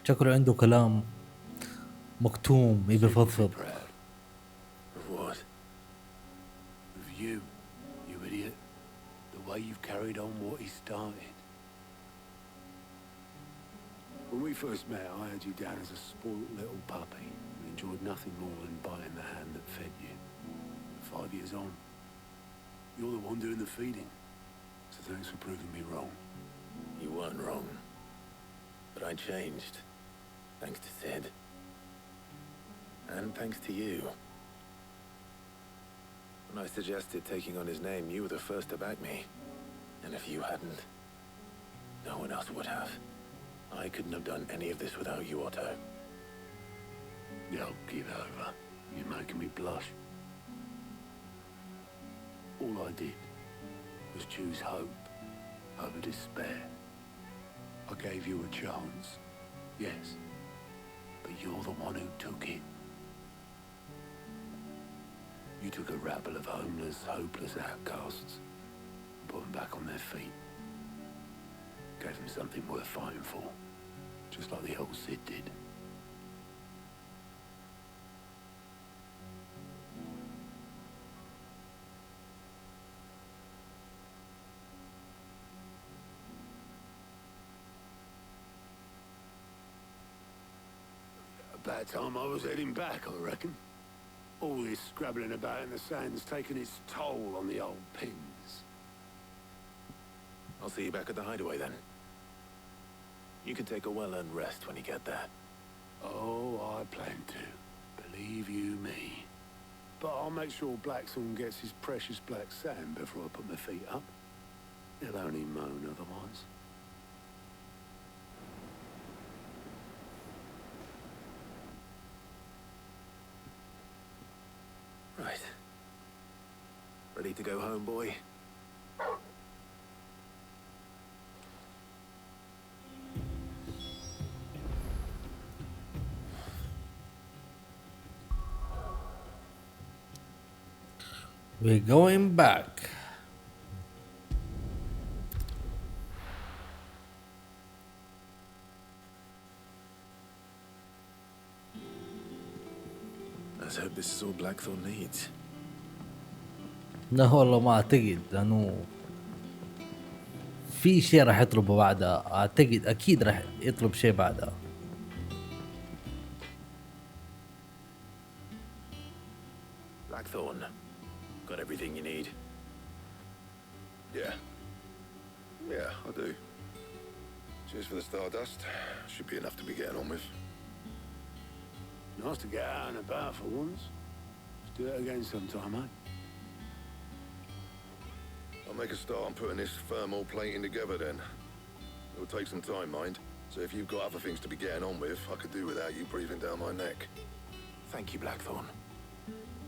شكله عنده كلام مكتوم يبي يفضفض. Of what? Of you, you idiot. The way you've carried on what he started. When we first met, I had you down as a spoilt little puppy who enjoyed nothing more than biting the hand that fed you. 5 years on, you're the one doing the feeding. So thanks for proving me wrong. You weren't wrong. But I changed. Thanks to Sid. And thanks to you. When I suggested taking on his name, you were the first to back me. And if you hadn't, no one else would have. I couldn't have done any of this without you, Otto. Yo, give over. You're making me blush. All I did was choose hope over despair. I gave you a chance, yes, but you're the one who took it. You took a rabble of homeless, hopeless outcasts and put them back on their feet. Gave them something worth fighting for, just like the old Sid did. About time I was heading back, I reckon. All this scrabbling about in the sand's taken its toll on the old pins. I'll see you back at the hideaway then. You can take a well-earned rest when you get there. Oh, I plan to. Believe you me. but I'll make sure Blackthorn gets his precious black sand before I put my feet up. He'll only moan otherwise. Right. Ready to go home, boy? We're going back. Let's hope this is all Blackthorn needs. لا والله ما اعتقد، لانه في شيء راح يطلبه بعدها. اعتقد اكيد راح يطلب شيء بعدها. Blackthorn, got everything you need? Yeah. Yeah, I do. Cheers for the stardust. Should be enough to be getting on with. Nice to get out and about for once. Let's do it again sometime, eh? I'll make a start on putting this thermal plating together then. It'll take some time, mind. So if you've got other things to be getting on with, I could do without you breathing down my neck. Thank you, Blackthorn.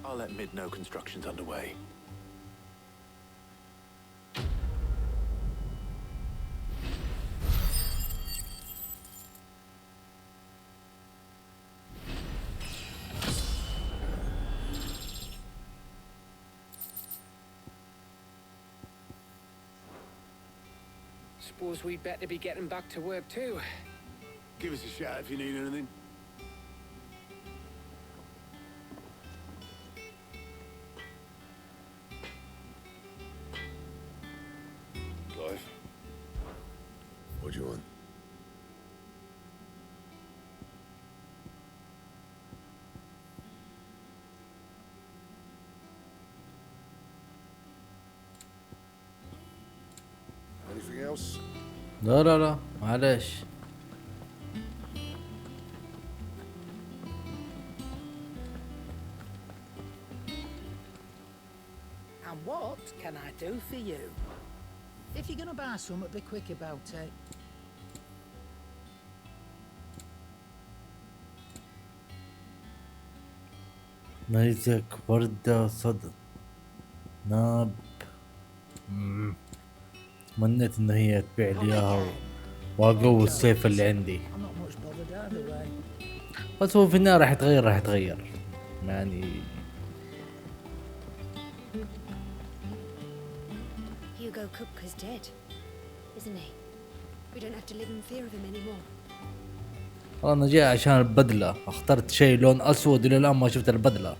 I'll let Mid know construction's underway. Suppose we'd better be getting back to work too. Give us a shout if you need anything. Clive, what do you want? Anything else? لا لا لا معلش. And what can I do for you? If you're gonna buy something, be quick about it. نيزك وردة صدى ناب. تمنيت ان هي تبيع لي اياها واقوي السيف اللي عندي. I'm not much bothered either way. بس هو في النهاية راح يتغير يعني. Hugo Kupka's dead, isn't he? We don't have to live in fear of him anymore. والله انا جاي عشان البدلة، اخترت شيء لون اسود الى الان ما شفت البدلة.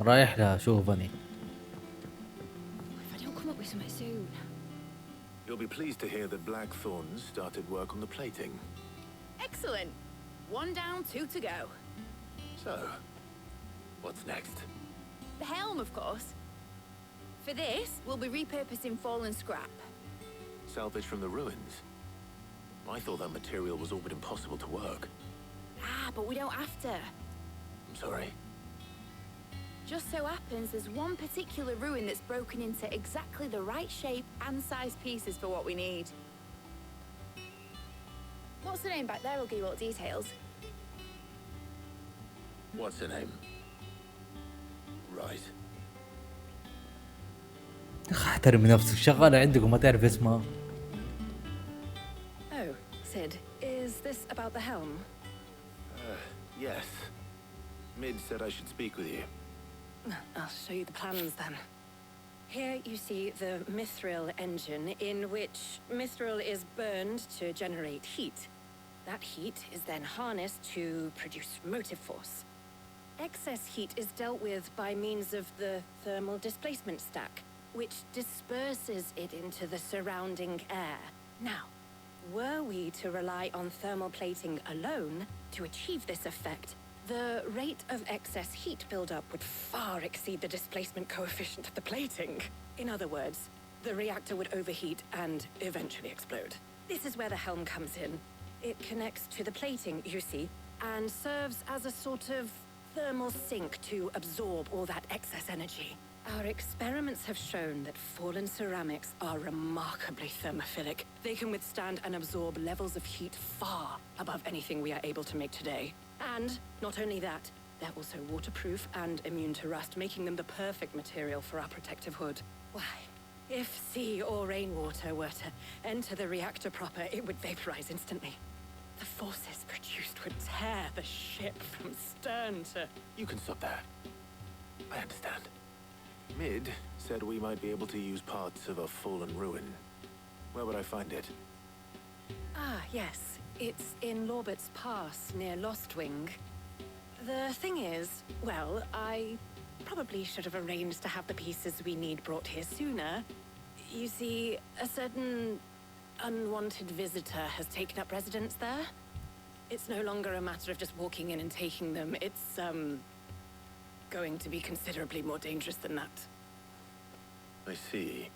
رايح لها شوفني. If I don't come up with something soon. You'll be pleased to hear that Blackthorn's started work on the plating. Excellent. One down, two to go. So, what's next? The helm, of course. For this, we'll be repurposing fallen scrap. Salvage from the ruins? I thought that material was all but impossible to work. Ah, but we don't have to. I'm sorry. Just so happens there's one particular ruin that's broken into exactly the right shape and size pieces for what we need. What's the name back there? I'll give you all the details. What's her name? Right. احترمي نفسك، شغالة عندك وما تعرف اسمها. Oh, Sid, is this about the helm? Yes. Mid said I should speak with you. I'll show you the plans then. Here you see the mithril engine, in which mithril is burned to generate heat. That heat is then harnessed to produce motive force. Excess heat is dealt with by means of the thermal displacement stack, which disperses it into the surrounding air. Now, Were we to rely on thermal plating alone to achieve this effect, the rate of excess heat buildup would far exceed the displacement coefficient of the plating. In other words, the reactor would overheat and eventually explode. This is where the helm comes in. It connects to the plating, you see, and serves as a sort of thermal sink to absorb all that excess energy. Our experiments have shown that fallen ceramics are remarkably thermophilic. They can withstand and absorb levels of heat far above anything we are able to make today. And not only that, they're also waterproof and immune to rust, making them the perfect material for our protective hood. Why, if sea or rainwater were to enter the reactor proper, it would vaporize instantly. The forces produced would tear the ship from stern to... You can stop there. I understand. Mid said we might be able to use parts of a fallen ruin. Where would I find it? Ah, yes. It's in Lorbert's Pass, near Lostwing. The thing is, well, I probably should have arranged to have the pieces we need brought here sooner. You see, a certain unwanted visitor has taken up residence there. It's no longer a matter of just walking in and taking them. It's, going to be considerably more dangerous than that. I see.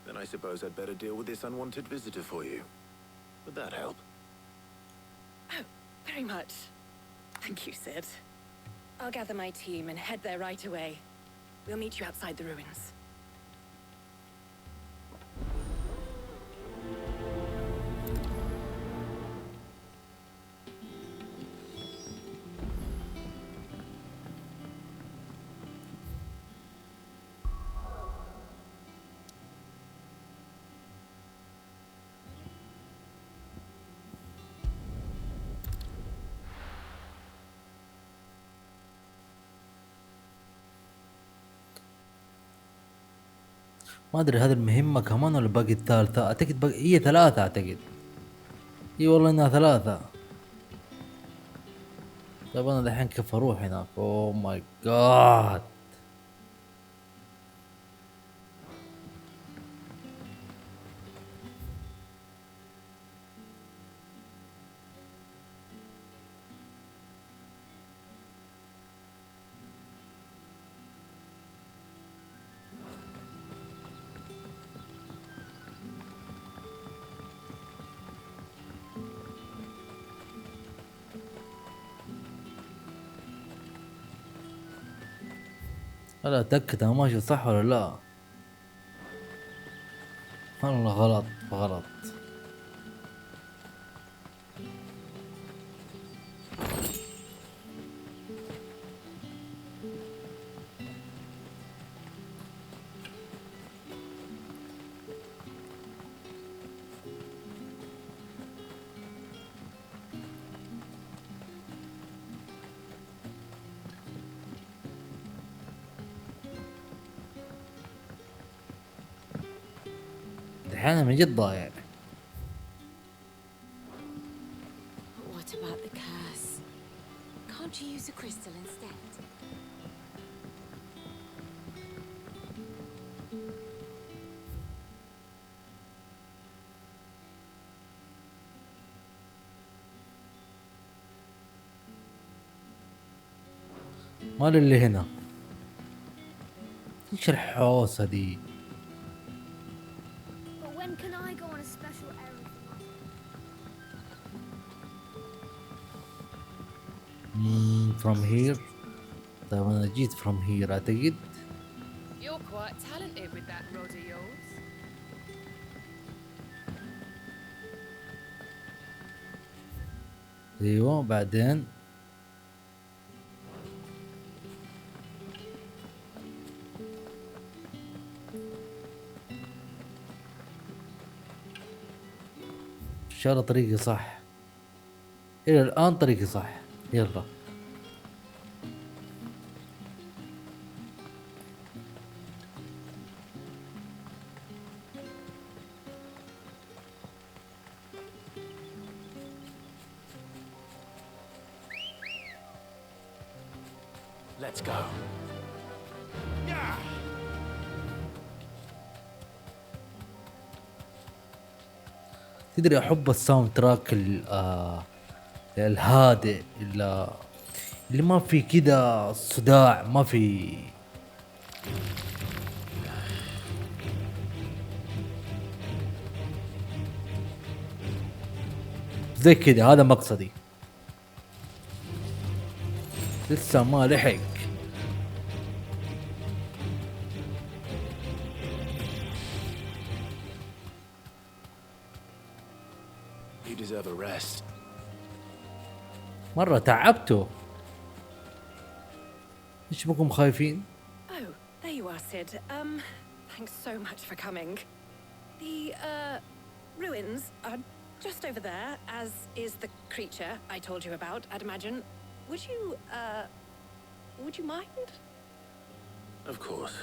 Then I suppose I'd better deal with this unwanted visitor for you. Would that help? Oh, very much. Thank you, Sid. I'll gather my team and head there right away. We'll meet you outside the ruins. ما ادري هذه المهمة كمان ولا باقي الثالثة. اعتقد باقي هي ثلاثة، اعتقد. اي والله انها ثلاثة. طيب انا دحين كيف اروح هناك؟ اوه ماي جاد. لا اتاكد انا ماشي صح ولا لا. والله غلط غلط. احيانا من جد ضايع. What about the curse? Can't you use a crystal instead? مال اللي هنا ايش الحوسه دي؟ But when can I go on a special errand? from here. طيب انا جيت from here اعتقد. You're quite talented with that rod of yours. ايوه بعدين ان شاء الله طريقي صح. الى الان طريقي صح. يلا Let's go. Yeah. تدري احب الساوند تراك الهادئ اللي ما في كذا صداع، ما في زي كذا. هذا مقصدي. لسه ما لحق. You deserve a rest. مرة تعبته. ايش بكم خايفين؟ Oh, there you are, Sid. Thanks so much for coming. The, ruins are just over there, as is the creature I told you about, I'd imagine. Would you mind? Of course.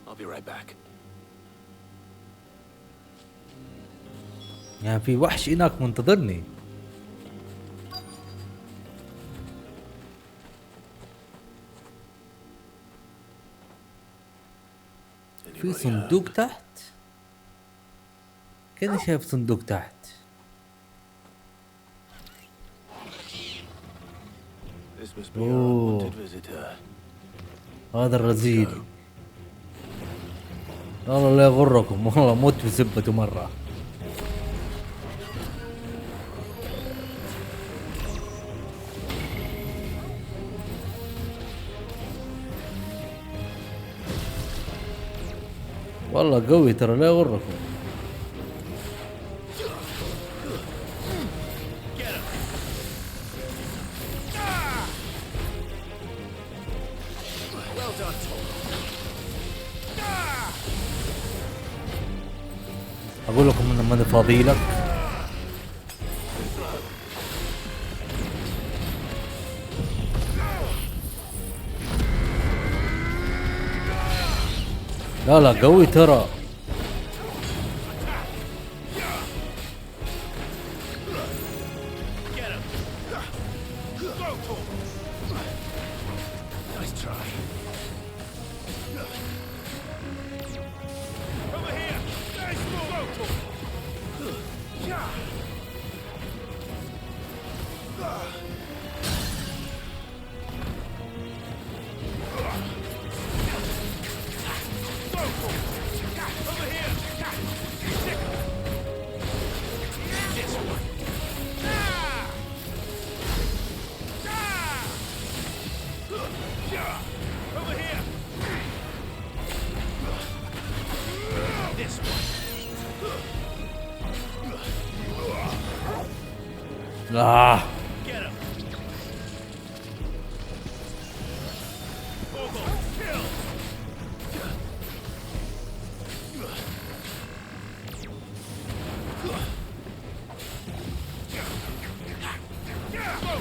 I'll be right back. يعني في وحش هناك منتظرني. في صندوق تحت. كذا شايف صندوق تحت. اوه هذا الرزيل. والله لا يغركم، والله موت بسبته مرة. والله قوي ترى لا يغركم. اقول لكم انه ماني فاضي لك. لا لا قوي ترى.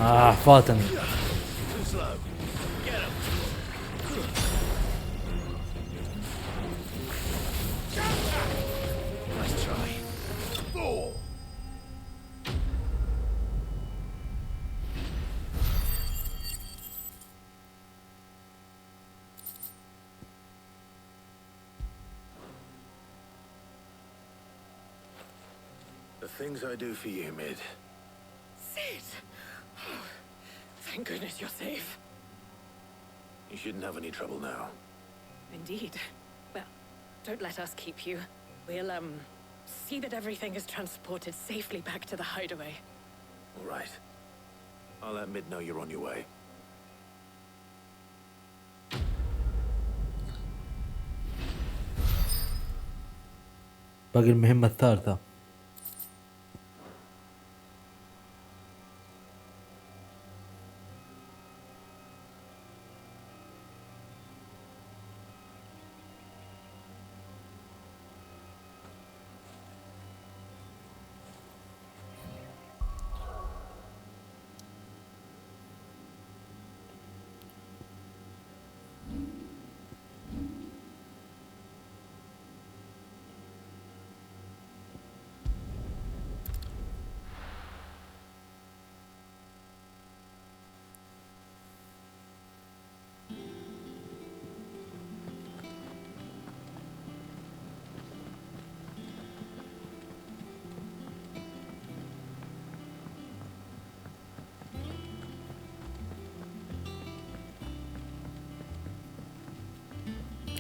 آه. فاتني. The things I do for you, Mid. Sid! Oh, thank goodness you're safe. You shouldn't have any trouble now. Indeed. Well, don't let us keep you. We'll, see that everything is transported safely back to the hideaway. All right. I'll let Mid know you're on your way. باقي المهمة الثالثة.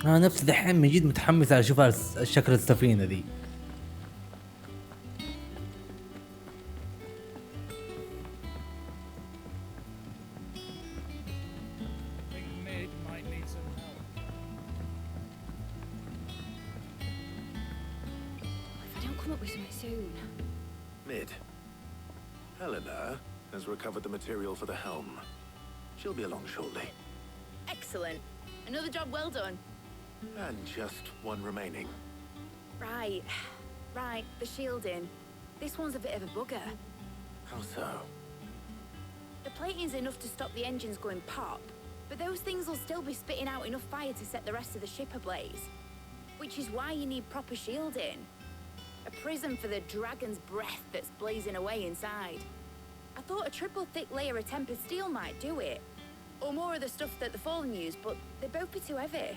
انا نفسي دحين من جد متحمس على اشوف شكل السفينه ذي. Mid. Helena has recovered the material for the helm. She'll be along shortly. Excellent. Another job well done. And just one remaining. Right. Right, the shielding. This one's a bit of a bugger. How so? The plating's enough to stop the engines going pop, but those things will still be spitting out enough fire to set the rest of the ship ablaze. Which is why you need proper shielding. A prison for the dragon's breath that's blazing away inside. I thought a triple thick layer of tempered steel might do it. Or more of the stuff that the Fallen use, but they'd both be too heavy.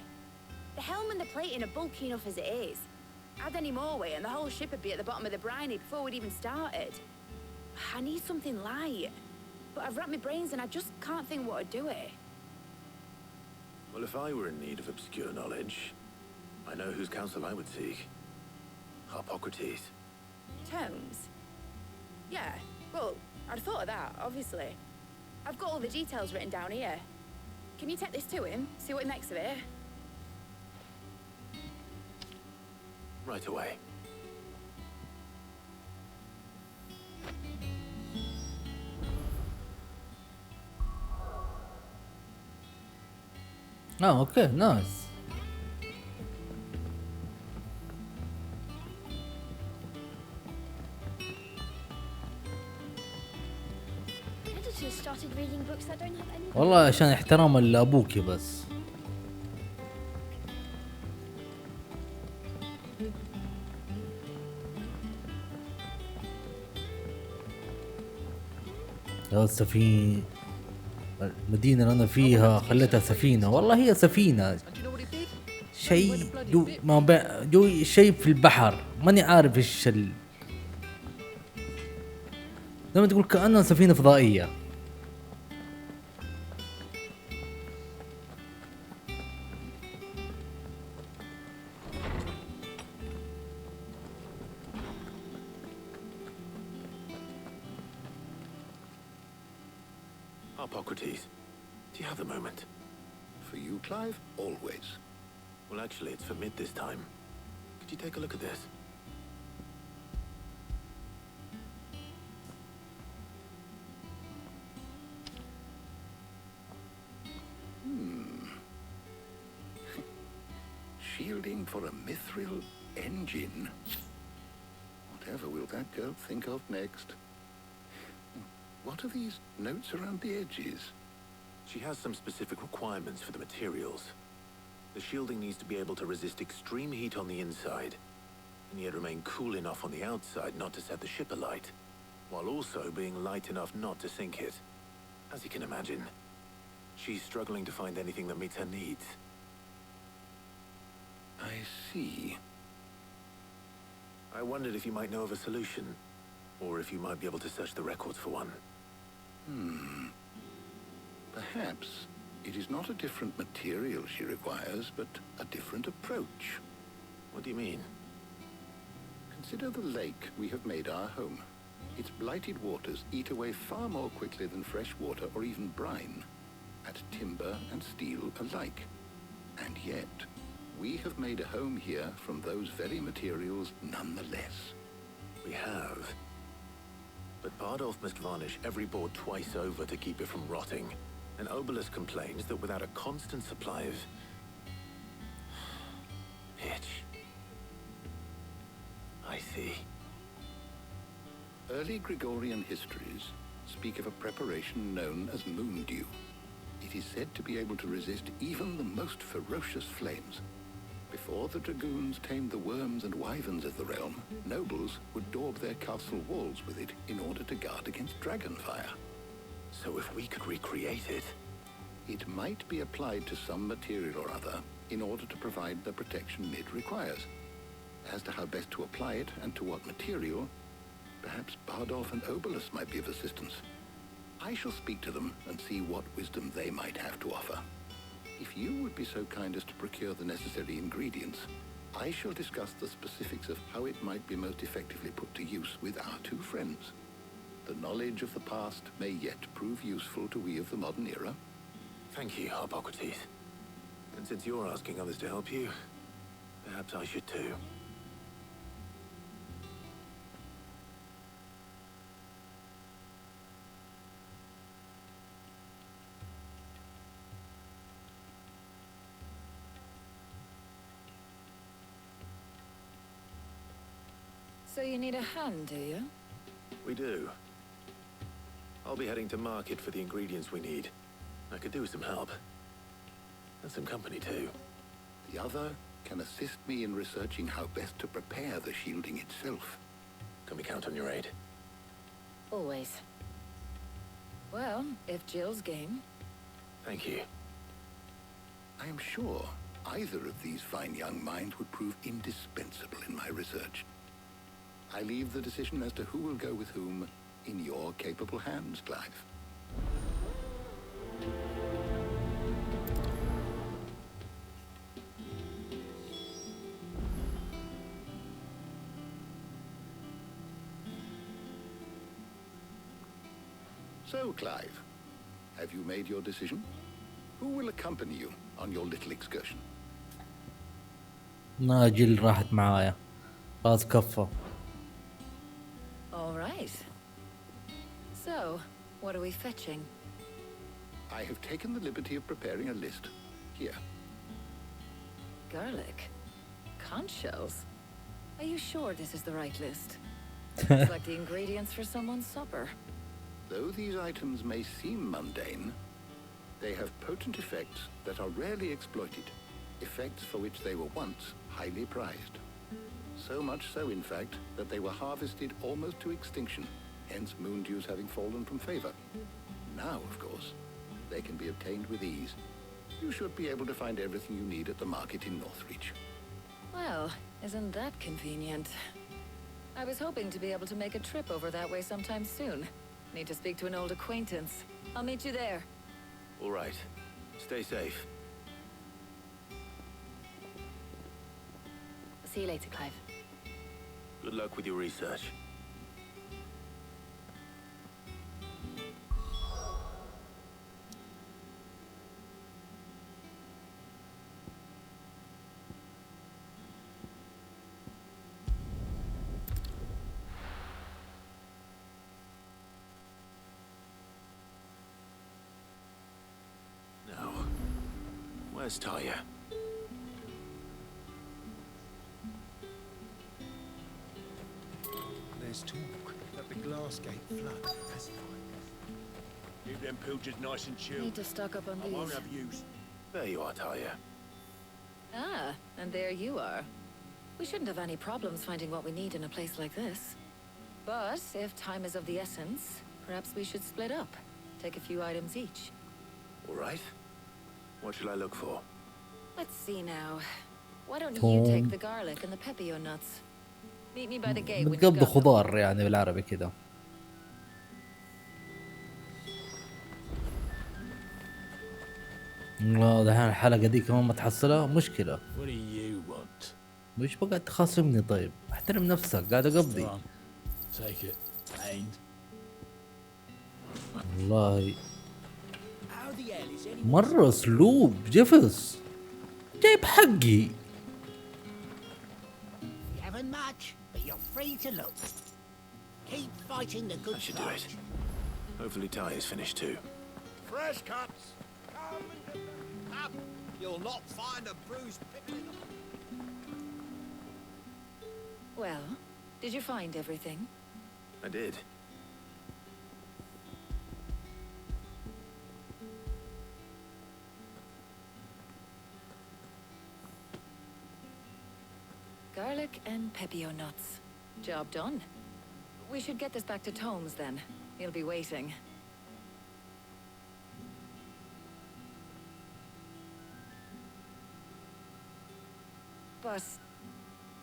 The helm and the plating are bulky enough as it is. Add any more weight and the whole ship would be at the bottom of the briny before we'd even started. I need something light. But I've racked my brains and I just can't think what would do it. Well, if I were in need of obscure knowledge, I know whose counsel I would seek. Hippocrates. Tomes? Yeah, well, I'd thought of that, obviously. I've got all the details written down here. Can you take this to him, see what he makes of it? Right away. اوكي نايس. والله عشان احتراما لابوكي بس. يا السفينة، المدينة اللي أنا فيها خليتها سفينة، والله هي سفينة، شيء جو شيء في البحر، ماني عارف إيش لما تقول كأنها سفينة فضائية. Hippocrates, do you have a moment? For you, Clive? Always. Well, actually, it's for Mid this time. Could you take a look at this? Shielding for a mithril engine. Whatever will that girl think of next? What are these notes around the edges? She has some specific requirements for the materials. The shielding needs to be able to resist extreme heat on the inside, and yet remain cool enough on the outside not to set the ship alight, while also being light enough not to sink it. As you can imagine, she's struggling to find anything that meets her needs. I see. I wondered if you might know of a solution, or if you might be able to search the records for one. Perhaps it is not a different material she requires, but a different approach. What do you mean? Consider the lake we have made our home. Its blighted waters eat away far more quickly than fresh water or even brine, at timber and steel alike. And yet, we have made a home here from those very materials nonetheless. We have. But Bardolph must varnish every board twice over to keep it from rotting. And Obelisk complains that without a constant supply of pitch. I see. Early Gregorian histories speak of a preparation known as moon dew. It is said to be able to resist even the most ferocious flames. Before the dragoons tamed the worms and wyverns of the realm, nobles would daub their castle walls with it in order to guard against dragonfire. So if we could recreate it... It might be applied to some material or other in order to provide the protection Mid requires. As to how best to apply it and to what material, perhaps Bardolph and Obelisk might be of assistance. I shall speak to them and see what wisdom they might have to offer. If you would be so kind as to procure the necessary ingredients, I shall discuss the specifics of how it might be most effectively put to use with our two friends. The knowledge of the past may yet prove useful to we of the modern era. Thank you, Hippocrates. And since you're asking others to help you, perhaps I should too. So you need a hand, do you? We do. I'll be heading to market for the ingredients we need. I could do with some help. And some company too. The other can assist me in researching how best to prepare the shielding itself. Can we count on your aid? Always. Well, if Jill's game. Thank you. I am sure either of these fine young minds would prove indispensable in my research. I leave the decision as to who will go with whom in your capable hands, Clive. So, Clive, have you made your decision? Who will accompany you on your little excursion? ناجل راحت معايا خلاص كفى. All right. So, what are we fetching? I have taken the liberty of preparing a list. Here. Garlic. Conch shells. Are you sure this is the right list? It's like the ingredients for someone's supper. Though these items may seem mundane, they have potent effects that are rarely exploited, effects for which they were once highly prized. So much so, in fact, that they were harvested almost to extinction, hence moon dews having fallen from favor. Now, of course, they can be obtained with ease. You should be able to find everything you need at the market in Northreach. Well, isn't that convenient? I was hoping to be able to make a trip over that way sometime soon. Need to speak to an old acquaintance. I'll meet you there. All right. Stay safe. See you later, Clive. Good luck with your research. Now, where's Taya? There's talk that the glass gate flood has Keep them pilgers nice and chilled. Need to stock up on I won't these. have use. There you are, Taya. Ah, and there you are. We shouldn't have any problems finding what we need in a place like this. But if time is of the essence, perhaps we should split up. Take a few items each. All right. What shall I look for? Let's see now. Why don't you take the garlic and the pepio nuts? Meet me by the gate when you بتقضي got them. خضار يعني بالعربي كده. دحين الحلقة دي كمان ما تحصلها مشكلة. What do you want? مش بقعد تخاصمني طيب؟ احترم نفسك قاعد اقضي. Take it. And والله How the hell is anyone? مرة اسلوب جفس. جايب حقي. You haven't much, but you're free to look. Keep fighting the good That should do fight. it. Hopefully Taya's finished too. Fresh cuts. Come and get them up. You'll not find a bruised pickle in them. Well, did you find everything? I did. Garlic and pepio nuts. Job done. We should get this back to Tomes then. He'll be waiting. But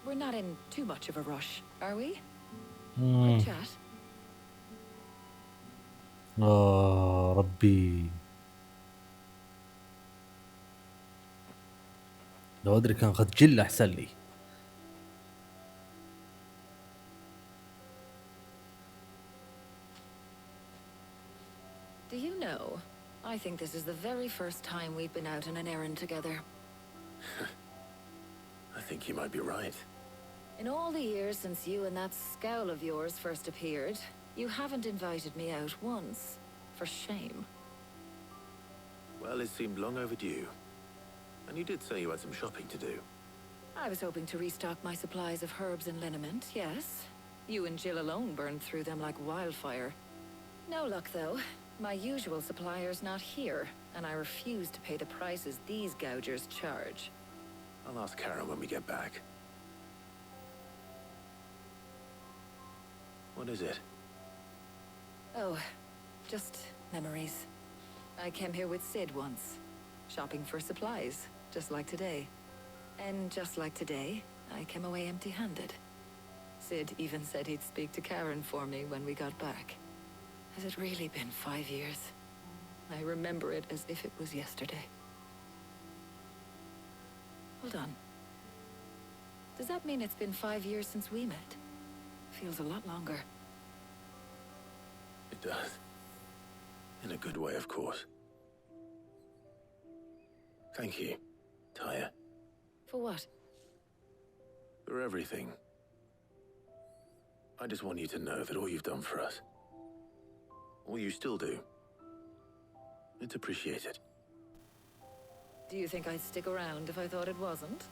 we're not in too much of a rush, are we? Quick chat. ربي. لو ادري كان اخذ جل احسن لي. Do you know, I think this is the very first time we've been out on an errand together. I think you might be right. In all the years since you and that scowl of yours first appeared, you haven't invited me out once. For shame. Well, it seemed long overdue. And you did say you had some shopping to do. I was hoping to restock my supplies of herbs and liniment, yes. You and Jill alone burned through them like wildfire. No luck, though. My usual supplier's not here, and I refuse to pay the prices these gougers charge. I'll ask Karen when we get back. What is it? Oh, just memories. I came here with Sid once, shopping for supplies, just like today. And just like today, I came away empty-handed. Sid even said he'd speak to Karen for me when we got back. Has it really been 5 years? I remember it as if it was yesterday. Hold on. Does that mean it's been 5 years since we met? Feels a lot longer. It does. In a good way, of course. Thank you, Tyre. For what? For everything. I just want you to know that all you've done for us, all you still do, it's appreciated. Do you think I'd stick around if I thought it wasn't?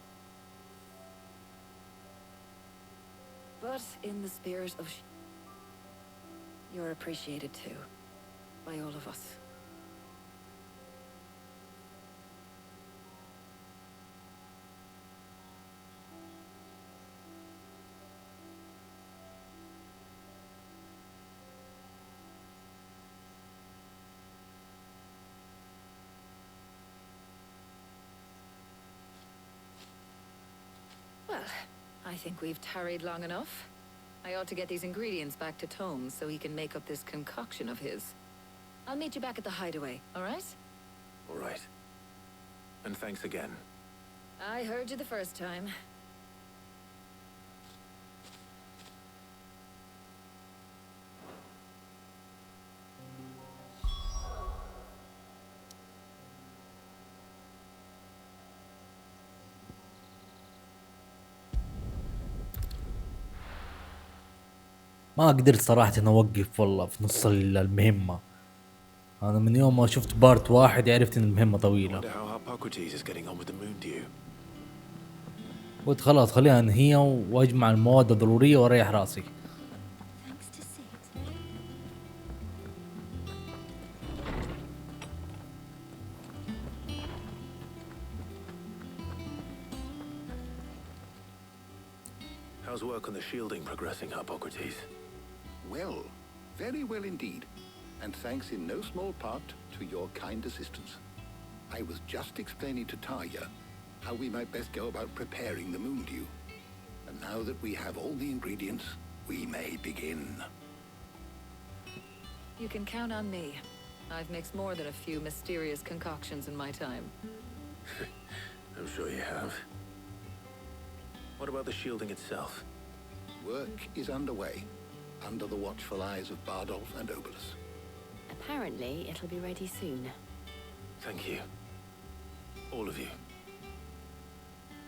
But in the spirit of you're appreciated too, by all of us. Well, I think we've tarried long enough. I ought to get these ingredients back to Tome so he can make up this concoction of his. I'll meet you back at the hideaway, all right? All right. And thanks again. I heard you the first time. ما قدرت صراحة إن اوقف والله في نص المهمة. انا من يوم ما شفت بارت واحد عرفت ان المهمة طويلة. Wonder how Hippocrates is getting on with the moon dew. قلت خلاص خليها انهيها واجمع المواد الضرورية واريح راسي. How's work on the shielding progressing, Hippocrates? Well, very well indeed. And thanks in no small part to your kind assistance. I was just explaining to Tarja how we might best go about preparing the moon dew. And now that we have all the ingredients, we may begin. You can count on me. I've mixed more than a few mysterious concoctions in my time. I'm sure you have. What about the shielding itself? Work is underway, under the watchful eyes of Bardolph and Obolus. Apparently, it'll be ready soon. Thank you. All of you.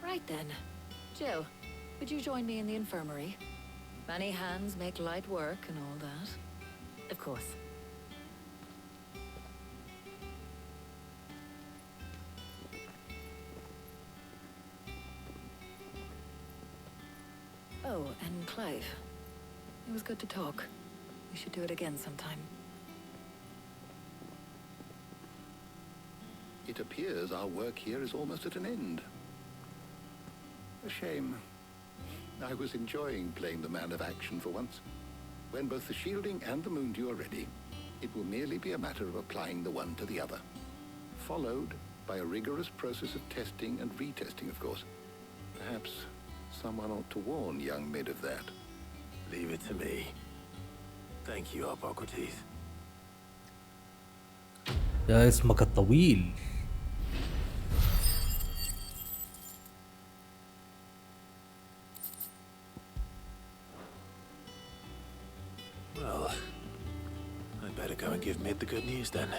Right then. Jill, would you join me in the infirmary? Many hands make light work and all that. Of course. Oh, and Clive. It was good to talk. We should do it again sometime. It appears our work here is almost at an end. A shame. I was enjoying playing the man of action for once. When both the shielding and the moon dew are ready, it will merely be a matter of applying the one to the other. Followed by a rigorous process of testing and retesting, of course. Perhaps someone ought to warn young Mid of that. Leave it to me. Thank you, Hippocrates. يا اسمك الطويل. Better go and give Mid the good news then.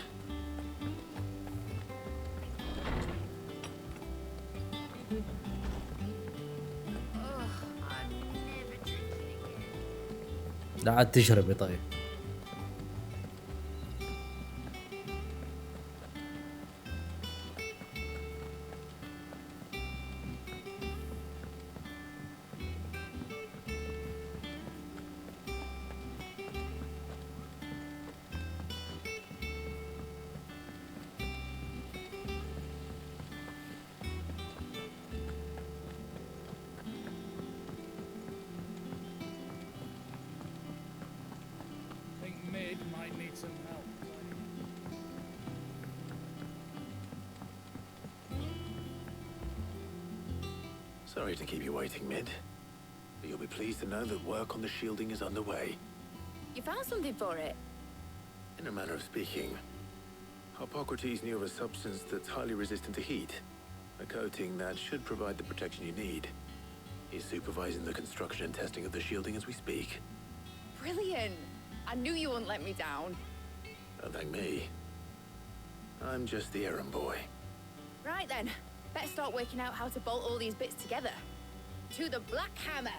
لا عاد تشربي طيب. Sorry to keep you waiting, Mid. But you'll be pleased to know that work on the shielding is underway. You found something for it? In a manner of speaking, Hippocrates knew of a substance that's highly resistant to heat. A coating that should provide the protection you need. He's supervising the construction and testing of the shielding as we speak. Brilliant! I knew you wouldn't let me down. Don't thank me. I'm just the errand boy. Right then, better start working out how to bolt all these bits together. To the Black Hammer!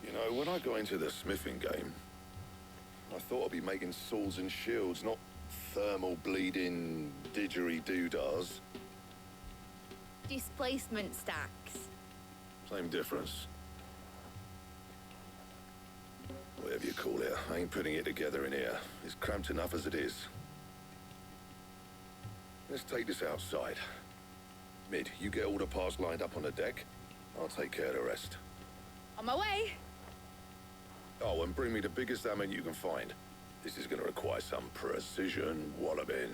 You know, when I go into the smithing game, I thought I'd be making swords and shields, not thermal bleeding didgeridoo-dahs. Displacement stacks. Same difference. Whatever you call it, I ain't putting it together in here. It's cramped enough as it is. Let's take this outside. Mid, you get all the parts lined up on the deck. I'll take care of the rest. On my way! Oh, and bring me the biggest hammer you can find. This is gonna require some precision walloping.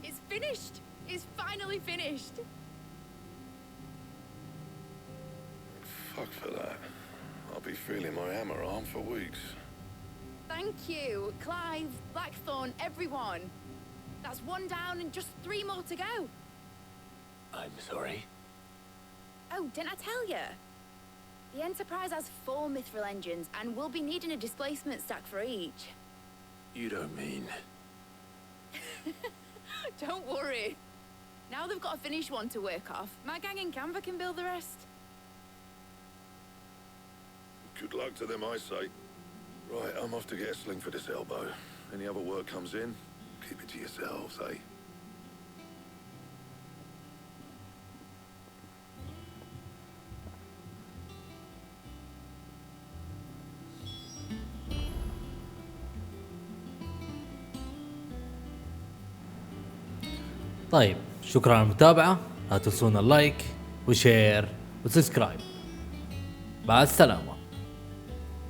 It's finished! It's finally finished! Fuck for that. I'll be feeling my hammer arm for weeks. Thank you, Clive, Blackthorn, everyone. That's one down and just 3 more to go. I'm sorry. Oh, didn't I tell you? The Enterprise has 4 mithril engines and we'll be needing a displacement stack for each. You don't mean... Don't worry. Now they've got a finished one to work off. My gang in Canva can build the rest. Good luck to them, I say. Right, I'm off to get a sling for this elbow. Any other work comes in, keep it to yourselves, eh? طيب شكرا على المتابعة، لا تنسونا اللايك وشير وسبسكرايب. مع السلامة.